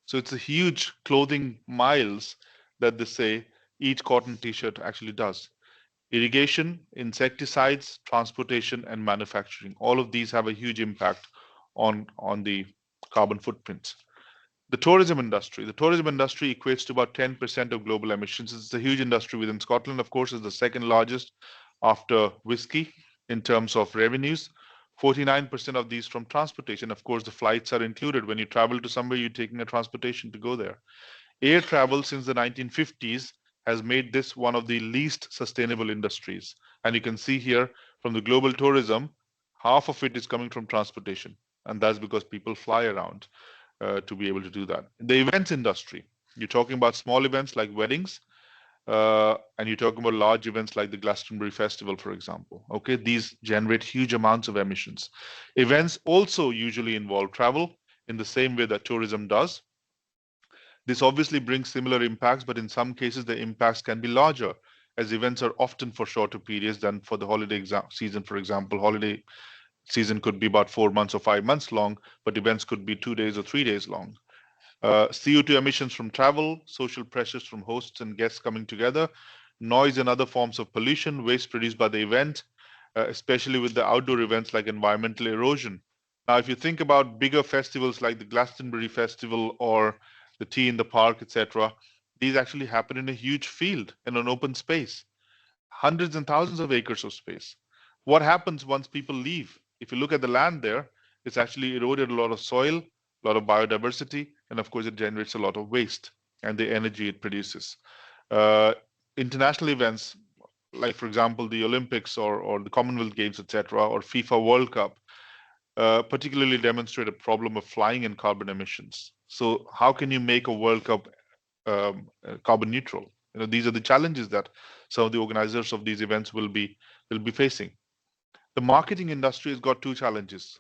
So it's a huge clothing miles that they say each cotton t-shirt actually does. Irrigation, insecticides, transportation, and manufacturing. All of these have a huge impact on the carbon footprint. The tourism industry. The tourism industry equates to about 10% of global emissions. It's a huge industry within Scotland, of course, is the second largest after whiskey in terms of revenues. 49% of these from transportation. Of course, the flights are included. When you travel to somewhere, you're taking a transportation to go there. Air travel since the 1950s has made this one of the least sustainable industries. And you can see here from the global tourism, half of it is coming from transportation. And that's because people fly around to be able to do that. The events industry, you're talking about small events like weddings, and you're talking about large events like the Glastonbury Festival, for example. Okay, these generate huge amounts of emissions. Events also usually involve travel in the same way that tourism does. This obviously brings similar impacts, but in some cases the impacts can be larger, as events are often for shorter periods than for the holiday season. For example, holiday Season could be about 4 months or 5 months long, but events could be 2 days or 3 days long. CO2 emissions from travel, social pressures from hosts and guests coming together, noise and other forms of pollution, waste produced by the event, especially with the outdoor events like environmental erosion. Now, if you think about bigger festivals like the Glastonbury Festival or the Tea in the Park, etc., these actually happen in a huge field in an open space, hundreds and thousands of acres of space. What happens once people leave? If you look at the land there, it's actually eroded a lot of soil, a lot of biodiversity, and of course, it generates a lot of waste and the energy it produces. Uh, International events, like for example, the Olympics or the Commonwealth Games, etc., or FIFA World Cup, particularly demonstrate a problem of flying and carbon emissions. So, how can you make a World Cup carbon neutral? These are the challenges that some of the organizers of these events will be facing. The marketing industry has got two challenges.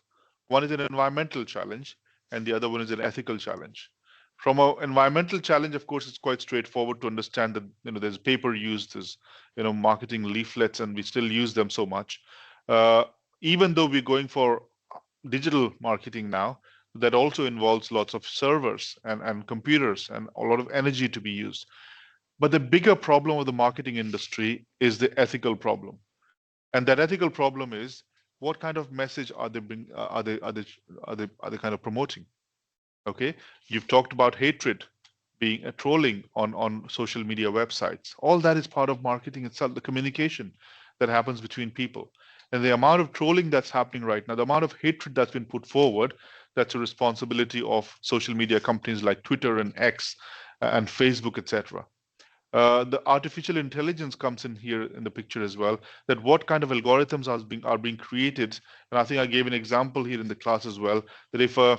One is an environmental challenge, and the other one is an ethical challenge. From an environmental challenge, of course, it's quite straightforward to understand that there's paper used, there's marketing leaflets, and we still use them so much. Even though we're going for digital marketing now, that also involves lots of servers and computers and a lot of energy to be used. But the bigger problem of the marketing industry is the ethical problem. And that ethical problem is what kind of message are they bring, are they kind of promoting? Okay, you've talked about hatred being a trolling on social media websites. All that is part of marketing itself, the communication that happens between people. And the amount of trolling that's happening right now, the amount of hatred that's been put forward, that's a responsibility of social media companies like Twitter and X and Facebook, etc. The artificial intelligence comes in here in the picture as well. That what kind of algorithms are being created, and I think I gave an example here in the class as well. That if a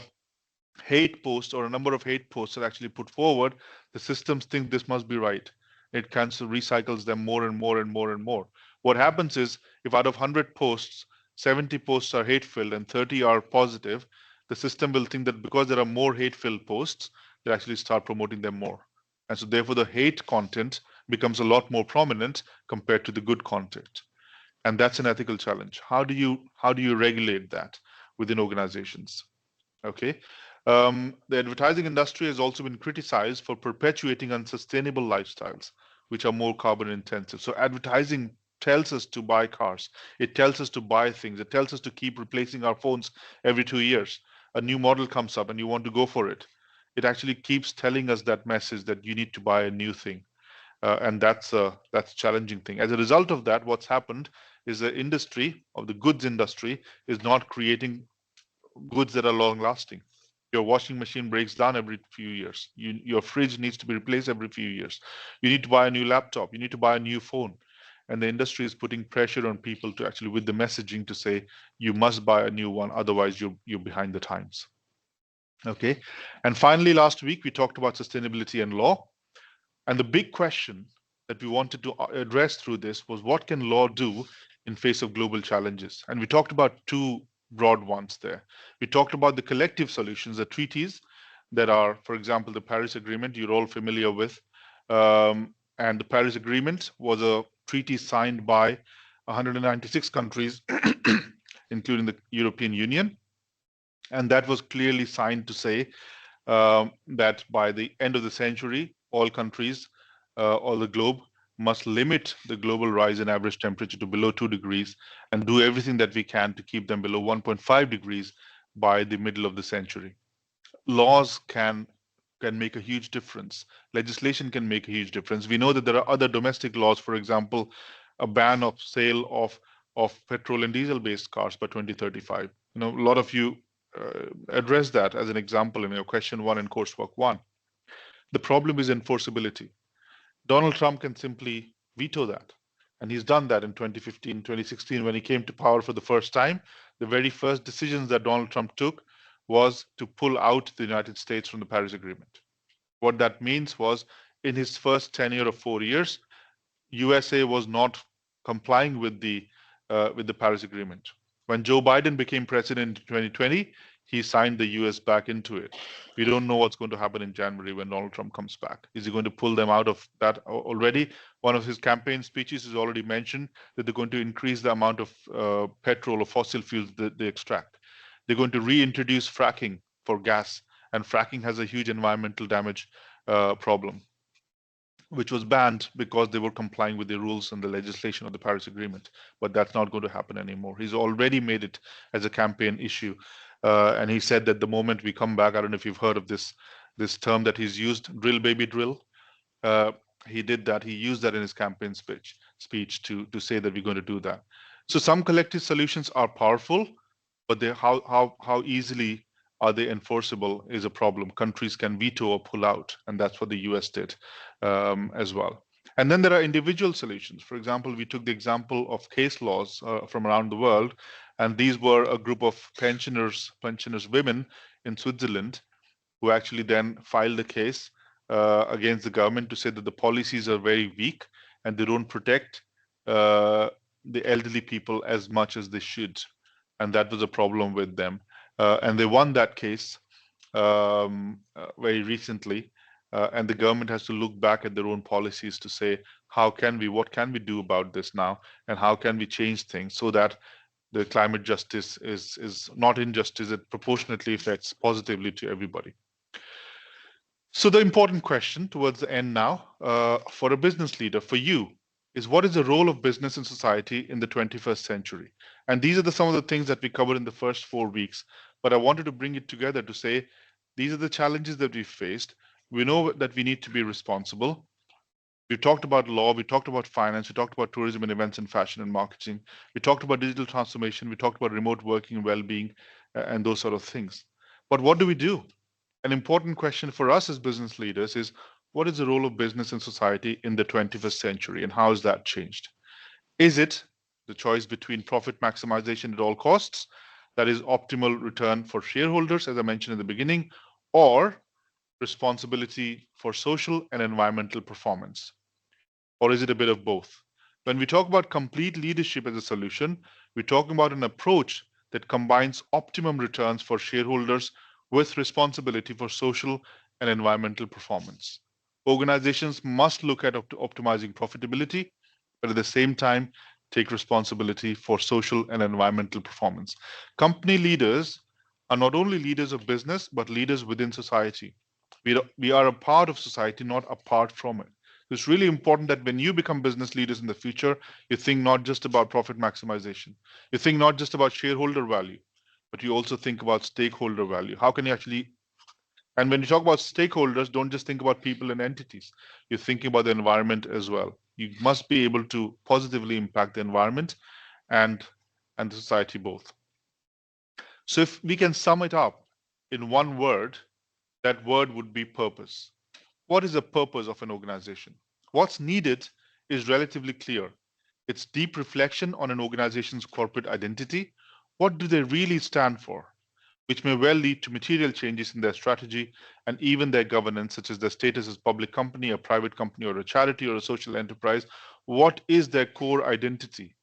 hate post or a number of hate posts are actually put forward, the systems think this must be right. It kind of recycles them more and more and more and more. What happens is, if out of 100 posts, 70 posts are hate filled and 30 are positive, the system will think that because there are more hate filled posts, they actually start promoting them more. And so, therefore, the hate content becomes a lot more prominent compared to the good content. And that's an ethical challenge. How do you regulate that within organizations? Okay. The advertising industry has also been criticized for perpetuating unsustainable lifestyles, which are more carbon intensive. So, advertising tells us to buy cars, it tells us to buy things, it tells us to keep replacing our phones every 2 years. A new model comes up and you want to go for it. It actually keeps telling us that message that you need to buy a new thing. And that's a challenging thing. As a result of that, what's happened is the industry of the goods industry is not creating goods that are long lasting. Your washing machine breaks down every few years. Your fridge needs to be replaced every few years. You need to buy a new laptop. You need to buy a new phone. And the industry is putting pressure on people to actually, with the messaging, to say you must buy a new one, otherwise you're behind the times. Okay. And finally, last week we talked about sustainability and law. And the big question that we wanted to address through this was, what can law do in face of global challenges? And we talked about two broad ones there. We talked about the collective solutions, the treaties that are, for example, the Paris Agreement, you're all familiar with. And the Paris Agreement was a treaty signed by 196 countries, including the European Union. And that was clearly signed to say that by the end of the century, all countries, all the globe must limit the global rise in average temperature to below 2 degrees and do everything that we can to keep them below 1.5 degrees by the middle of the century. Laws can make a huge difference. Legislation can make a huge difference. We know that there are other domestic laws, for example, a ban of sale of petrol and diesel based cars by 2035. A lot of you address that as an example in your question one and coursework one. The problem is enforceability. Donald Trump can simply veto that. And he's done that in 2015, 2016, when he came to power for the first time. The very first decisions that Donald Trump took was to pull out the United States from the Paris Agreement. What that means was, in his first tenure of 4 years, USA was not complying with the Paris Agreement. When Joe Biden became president in 2020, he signed the US back into it. We don't know what's going to happen in January when Donald Trump comes back. Is he going to pull them out of that already? One of his campaign speeches has already mentioned that they're going to increase the amount of petrol or fossil fuels that they extract. They're going to reintroduce fracking for gas, and fracking has a huge environmental damage problem, which was banned because they were complying with the rules and the legislation of the Paris Agreement. But that's not going to happen anymore. He's already made it as a campaign issue. And he said that the moment we come back, I don't know if you've heard of this term that he's used, drill baby drill. Uh, he did that. He used that in his campaign speech to say that we're going to do that. So some collective solutions are powerful, but how easily are they enforceable is a problem. Countries can veto or pull out, and that's what the US did as well. And then there are individual solutions. For example, we took the example of case laws from around the world, and these were a group of pensioners women in Switzerland who actually then filed a case against the government to say that the policies are very weak and they don't protect the elderly people as much as they should. And that was a problem with them. And they won that case very recently. And the government has to look back at their own policies to say, what can we do about this now? And how can we change things so that the climate justice is not injustice, it proportionately affects positively to everybody. So the important question towards the end now, for a business leader, for you, is what is the role of business in society in the 21st century? And these are some of the things that we covered in the first 4 weeks. But I wanted to bring it together to say, these are the challenges that we faced. We know that we need to be responsible. We talked about law, we talked about finance, we talked about tourism and events and fashion and marketing. We talked about digital transformation, we talked about remote working and well-being and those sort of things. But what do we do? An important question for us as business leaders is, what is the role of business in society in the 21st century and how has that changed? Is it the choice between profit maximization at all costs, that is optimal return for shareholders, as I mentioned in the beginning, or responsibility for social and environmental performance? Or is it a bit of both? When we talk about complete leadership as a solution, we're talking about an approach that combines optimum returns for shareholders with responsibility for social and environmental performance. Organizations must look at optimizing profitability, but at the same time, take responsibility for social and environmental performance. Company leaders are not only leaders of business, but leaders within society. We are a part of society, not apart from it. It's really important that when you become business leaders in the future, you think not just about profit maximization. You think not just about shareholder value, but you also think about stakeholder value. How can you actually, and when you talk about stakeholders, don't just think about people and entities. You're thinking about the environment as well. You must be able to positively impact the environment and the society both. So if we can sum it up in one word, that word would be purpose. What is the purpose of an organization? What's needed is relatively clear. It's deep reflection on an organization's corporate identity. What do they really stand for? Which may well lead to material changes in their strategy and even their governance, such as their status as public company, a private company, or a charity, or a social enterprise. What is their core identity?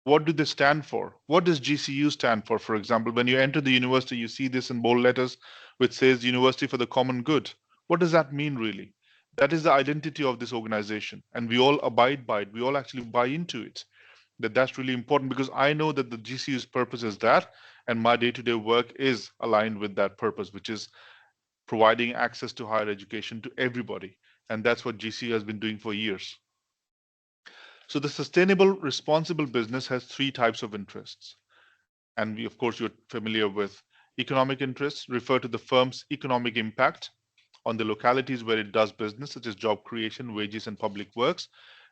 What do they stand for? What does GCU stand for? For example, when you enter the university, you see this in bold letters, which says University for the Common Good. What does that mean, really? That is the identity of this organization, and we all abide by it. We all actually buy into it. That's really important because I know that the GCU's purpose is that, and my day-to-day work is aligned with that purpose, which is providing access to higher education to everybody. And that's what GCU has been doing for years. So the sustainable, responsible business has 3 types of interests. And we, of course, you're familiar with economic interests, refer to the firm's economic impact on the localities where it does business, such as job creation, wages, and public works.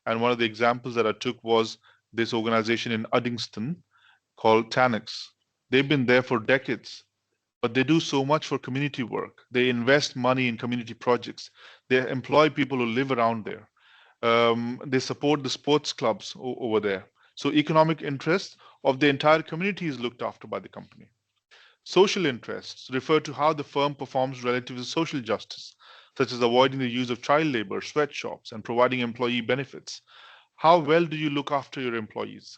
And one of the examples that I took was this organization in Uddingston called Tanix. They've been there for decades, but they do so much for community work. They invest money in community projects. They employ people who live around there. They support the sports clubs over there. So economic interests of the entire community is looked after by the company. Social interests refer to how the firm performs relative to social justice, such as avoiding the use of child labor, sweatshops, and providing employee benefits. How well do you look after your employees?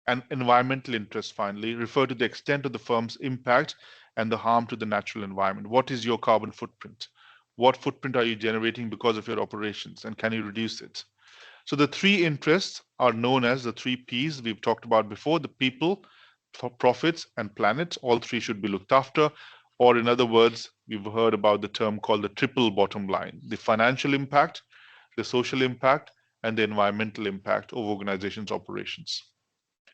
And environmental interests, finally, refer to the extent of the firm's impact and the harm to the natural environment. What is your carbon footprint? What footprint are you generating because of your operations, and can you reduce it? So the three interests are known as the three Ps we've talked about before: the people, profits, and planet. All three should be looked after. Or in other words, we've heard about the term called the triple bottom line: the financial impact, the social impact, and the environmental impact of organizations' operations.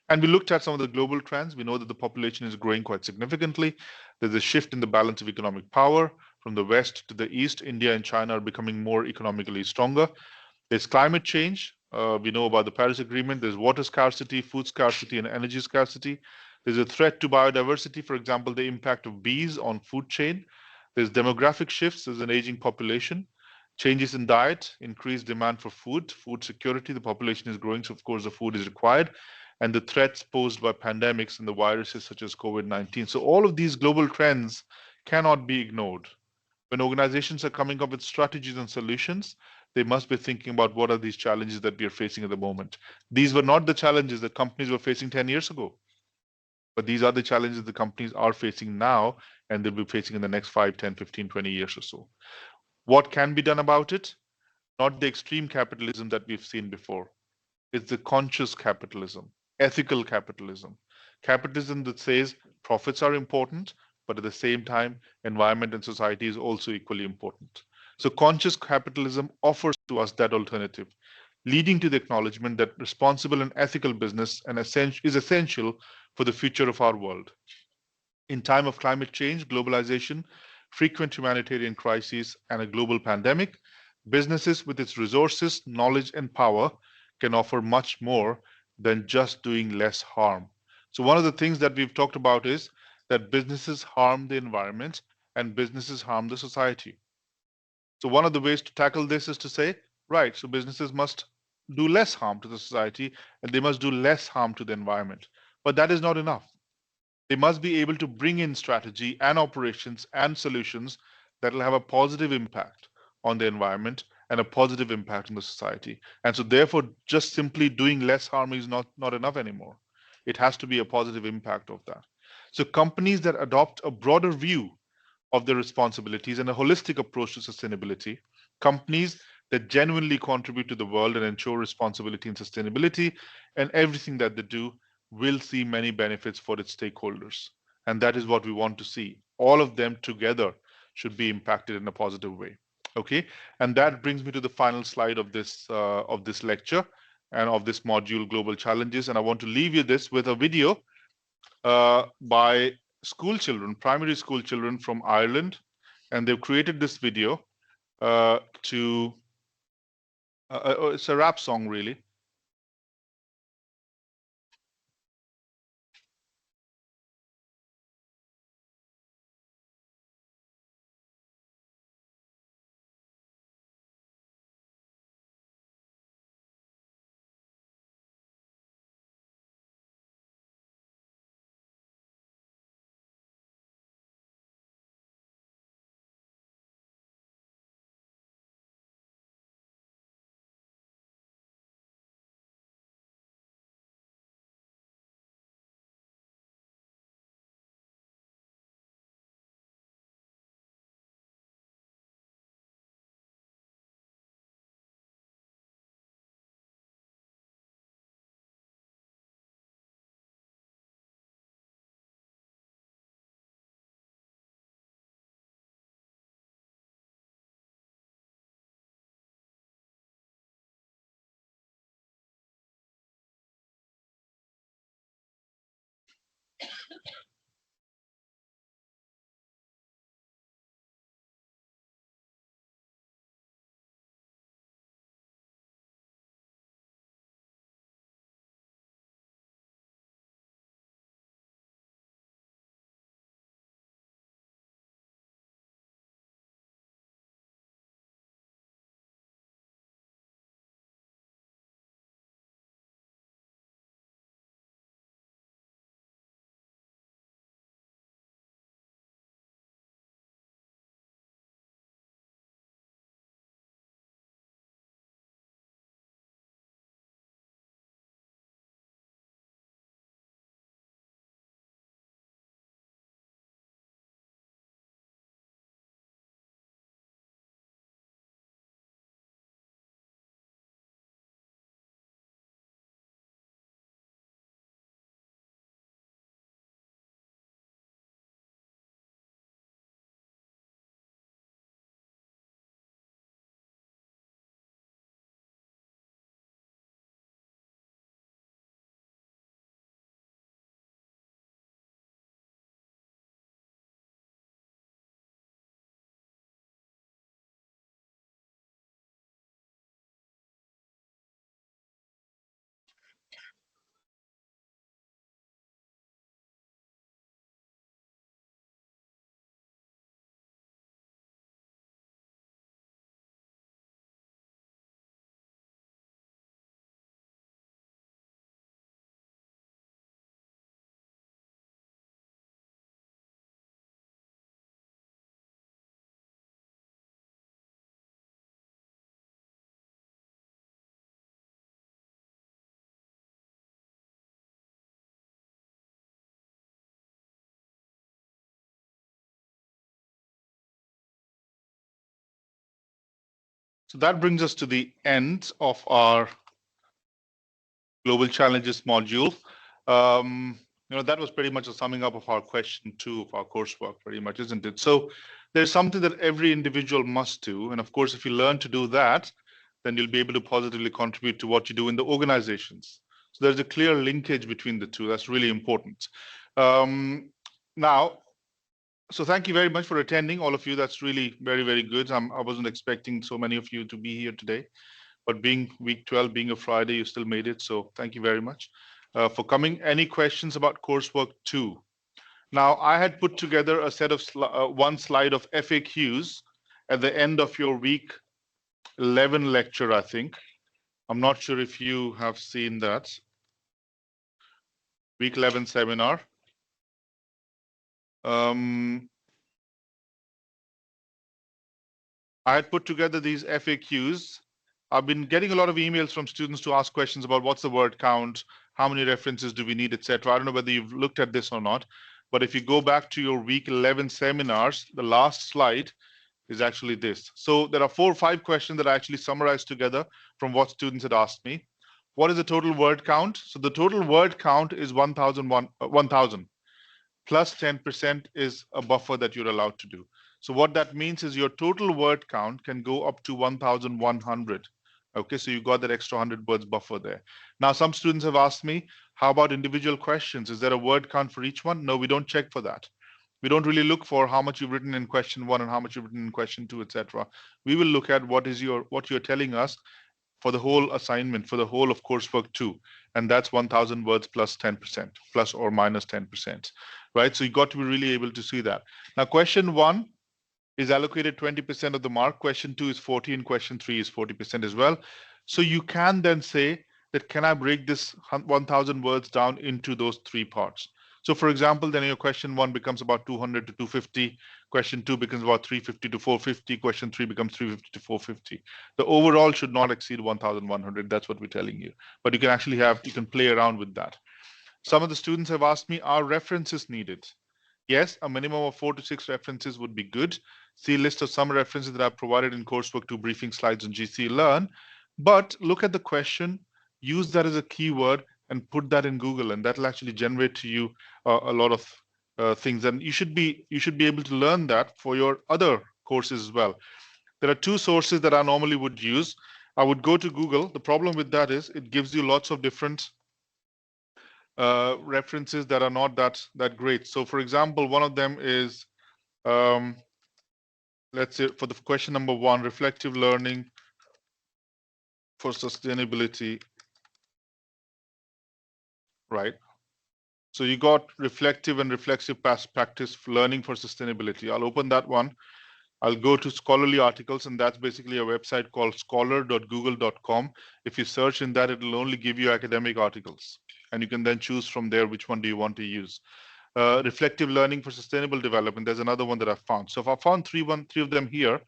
And we looked at some of the global trends. We know that the population is growing quite significantly. There's a shift in the balance of economic power from the west to the east. India and China are becoming more economically stronger. There's climate change. We know about the Paris Agreement. There's water scarcity, food scarcity, and energy scarcity. There's a threat to biodiversity, for example, the impact of bees on food chain. There's demographic shifts. There's an aging population. Changes in diet, increased demand for food, food security. The population is growing, so of course the food is required. And the threats posed by pandemics and the viruses such as COVID-19. So all of these global trends cannot be ignored. When organizations are coming up with strategies and solutions, they must be thinking about what are these challenges that we are facing at the moment. These were not the challenges that companies were facing 10 years ago, but these are the challenges the companies are facing now, and they'll be facing in the next 5, 10, 15, 20 years or so. What can be done about it? Not the extreme capitalism that we've seen before. It's the conscious capitalism, ethical capitalism that says profits are important, but at the same time, environment and society is also equally important. So conscious capitalism offers to us that alternative, leading to the acknowledgement that responsible and ethical business is essential for the future of our world. In time of climate change, globalization, frequent humanitarian crises, and a global pandemic, businesses with its resources, knowledge, and power can offer much more than just doing less harm. So one of the things that we've talked about is that businesses harm the environment and businesses harm the society. So one of the ways to tackle this is to say, right, so businesses must do less harm to the society and they must do less harm to the environment. But that is not enough. They must be able to bring in strategy and operations and solutions that will have a positive impact on the environment and a positive impact on the society. And so therefore, just simply doing less harm is not enough anymore. It has to be a positive impact of that. So companies that adopt a broader view of their responsibilities and a holistic approach to sustainability, companies that genuinely contribute to the world and ensure responsibility and sustainability, and everything that they do will see many benefits for its stakeholders. And that is what we want to see. All of them together should be impacted in a positive way. Okay, and that brings me to the final slide of this lecture and of this module, Global Challenges. And I want to leave you this with a video by school children, primary school children from Ireland, and they've created this video to it's a rap song really. So that brings us to the end of our Global Challenges module. That was pretty much a summing up of our question 2 of our coursework, pretty much, isn't it? So there's something that every individual must do. And of course, if you learn to do that, then you'll be able to positively contribute to what you do in the organizations. So there's a clear linkage between the two. That's really important. Now, so thank you very much for attending, all of you. That's really very, very good. I wasn't expecting so many of you to be here today, but being week 12, being a Friday, you still made it. So thank you very much for coming. Any questions about coursework 2? Now, I had put together a set of one slide of FAQs at the end of your week 11 lecture, I think. I'm not sure if you have seen that. Week 11 seminar. I had put together these FAQs. I've been getting a lot of emails from students to ask questions about what's the word count, how many references do we need, etc. I don't know whether you've looked at this or not, but if you go back to your week 11 seminars, the last slide is actually this. So there are 4 or 5 questions that I actually summarized together from what students had asked me. What is the total word count? So the total word count is 1,000. Plus 10% is a buffer that you're allowed to do. So what that means is your total word count can go up to 1,100. Okay, so you got that extra 100 words buffer there. Now, some students have asked me, how about individual questions? Is there a word count for each one? No, we don't check for that. We don't really look for how much you've written in question 1 and how much you've written in question 2, etc. We will look at what you're telling us for the whole assignment, for the whole of coursework 2, and that's 1,000 words plus 10%, plus or minus 10%, right? So you got to be really able to see that. Now, question 1 is allocated 20% of the mark. Question 2 is 40, and question 3 is 40% as well. So you can then say that, can I break this 1,000 words down into those 3 parts? So for example, then your question 1 becomes about 200 to 250. Question 2 becomes about 350 to 450. Question 3 becomes 350 to 450. The overall should not exceed 1,100. That's what we're telling you. But you can actually you can play around with that. Some of the students have asked me, are references needed? Yes, a minimum of 4 to 6 references would be good. See a list of some references that I've provided in coursework 2 briefing slides on GC Learn. But look at the question, use that as a keyword and put that in Google, and that'll actually generate to you a lot of things. And you should be able to learn that for your other courses as well. There are 2 sources that I normally would use. I would go to Google. The problem with that is it gives you lots of different references that are not that great. So for example, one of them is, let's say for the question number 1, reflective learning for sustainability, right? So you got reflective and reflexive past practice learning for sustainability. I'll open that one. I'll go to scholarly articles, and that's basically a website called scholar.google.com. If you search in that, it'll only give you academic articles, and you can then choose from there which one do you want to use. Reflective learning for sustainable development, there's another one that I've found. So if I found three of them here,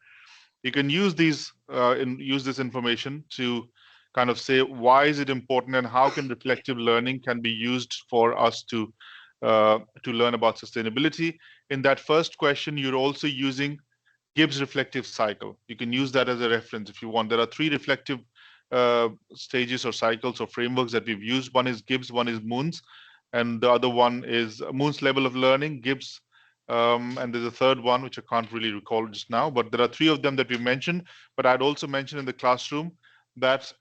you can use these use this information to kind of say why is it important and how can reflective learning can be used for us to learn about sustainability. In that first question, you're also using Gibbs reflective cycle. You can use that as a reference if you want. There are 3 reflective stages or cycles or frameworks that we've used. One is Gibbs, one is Moons, and the other one is Moons level of learning, Gibbs, and there's a third one which I can't really recall just now, but there are 3 of them that we mentioned. But I'd also mentioned in the classroom that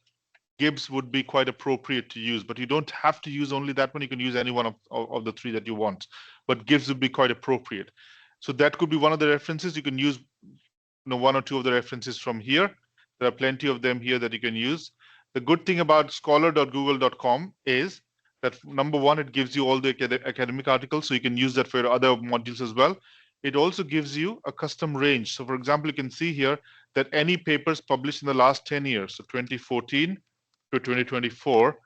Gibbs would be quite appropriate to use, but you don't have to use only that one. You can use any one of the 3 that you want, but Gibbs would be quite appropriate. So that could be one of the references. You can use 1 or 2 of the references from here. There are plenty of them here that you can use. The good thing about scholar.google.com is that number 1, it gives you all the academic articles, so you can use that for your other modules as well. It also gives you a custom range. So for example, you can see here that any papers published in the last 10 years, so 2014 to 2024,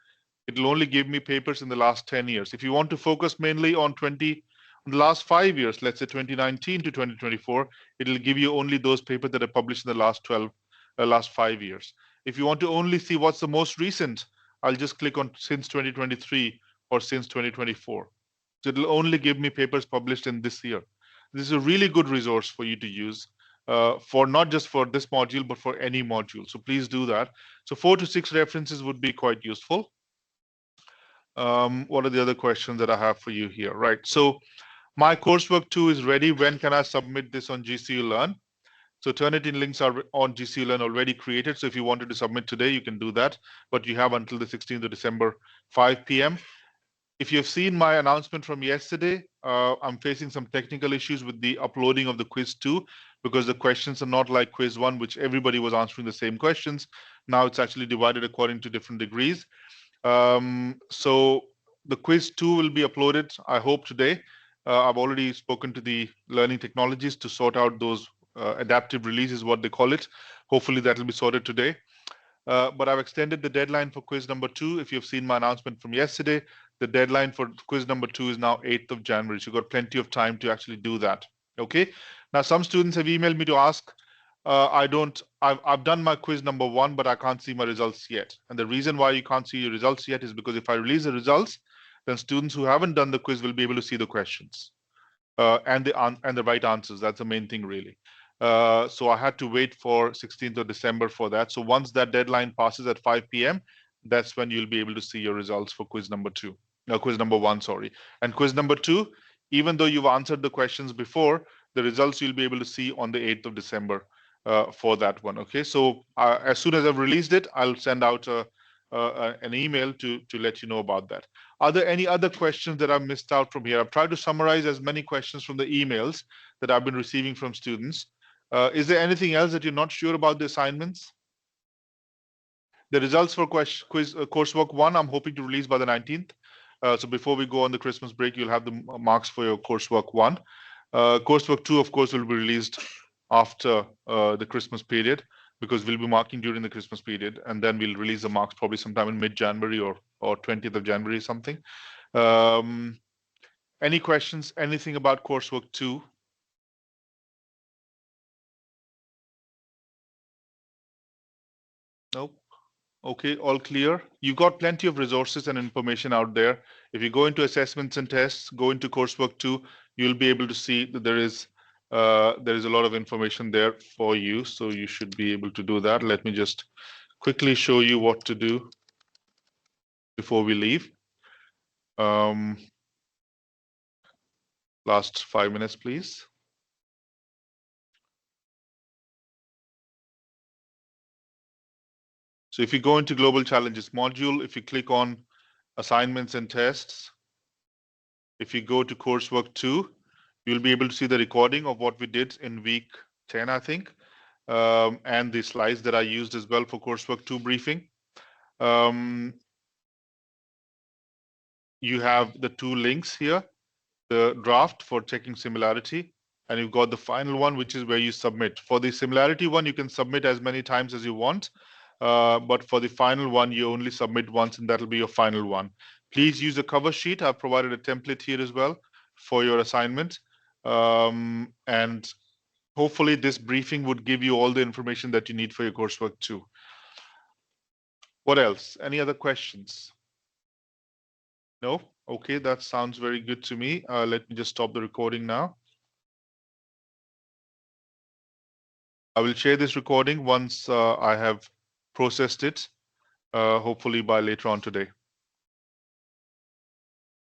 it'll only give me papers in the last 10 years. If you want to focus mainly on the last 5 years, let's say 2019 to 2024, it'll give you only those papers that are published in the last 5 years. If you want to only see what's the most recent, I'll just click on since 2023 or since 2024. So it'll only give me papers published in this year. This is a really good resource for you to use. for not just for this module, but for any module. So please do that. So 4 to 6 references would be quite useful. What are the other questions that I have for you here? Right. So my coursework 2 is ready. When can I submit this on GCU Learn? So Turnitin links are on GCU Learn already created. So if you wanted to submit today, you can do that. But you have until the 16th of December, 5 p.m. If you've seen my announcement from yesterday, I'm facing some technical issues with the uploading of the quiz 2 because the questions are not like quiz 1, which everybody was answering the same questions. Now it's actually divided according to different degrees. So the quiz 2 will be uploaded, I hope, today. I've already spoken to the learning technologies to sort out those adaptive releases, what they call it. Hopefully that will be sorted today. But I've extended the deadline for quiz number 2. If you've seen my announcement from yesterday, the deadline for quiz number 2 is now 8th of January. So you've got plenty of time to actually do that. Okay. Now, some students have emailed me to ask, I've done my quiz number 1, but I can't see my results yet. And the reason why you can't see your results yet is because if I release the results, then students who haven't done the quiz will be able to see the questions and the right answers. That's the main thing, really. So I had to wait for 16th of December for that. So once that deadline passes at 5 p.m., that's when you'll be able to see your results for quiz number 2. No, quiz number 1, sorry. And quiz number 2, even though you've answered the questions before, the results you'll be able to see on the 8th of December for that one. Okay, so as soon as I've released it, I'll send out an email to let you know about that. Are there any other questions that I've missed out from here? I've tried to summarize as many questions from the emails that I've been receiving from students. Is there anything else that you're not sure about the assignments? The results for coursework 1, I'm hoping to release by the 19th. So before we go on the Christmas break, you'll have the marks for your coursework 1. Coursework 2, of course, will be released after the Christmas period because we'll be marking during the Christmas period, and then we'll release the marks probably sometime in mid-January or 20th of January or something. Any questions, anything about coursework 2? Nope. Okay, all clear. You've got plenty of resources and information out there. If you go into assessments and tests, go into coursework 2, you'll be able to see that there is a lot of information there for you. So you should be able to do that. Let me just quickly show you what to do before we leave. Last 5 minutes, please. So if you go into Global Challenges module, if you click on Assignments and Tests, if you go to Coursework 2, you'll be able to see the recording of what we did in week 10, I think, and the slides that I used as well for Coursework 2 briefing. You have the 2 links here, the draft for checking similarity, and you've got the final one, which is where you submit. For the similarity one, you can submit as many times as you want. But for the final one, you only submit once, and that'll be your final one. Please use a cover sheet. I've provided a template here as well for your assignment. And hopefully this briefing would give you all the information that you need for your coursework too. What else? Any other questions? No? Okay, that sounds very good to me. Let me just stop the recording now. I will share this recording once I have processed it, hopefully by later on today.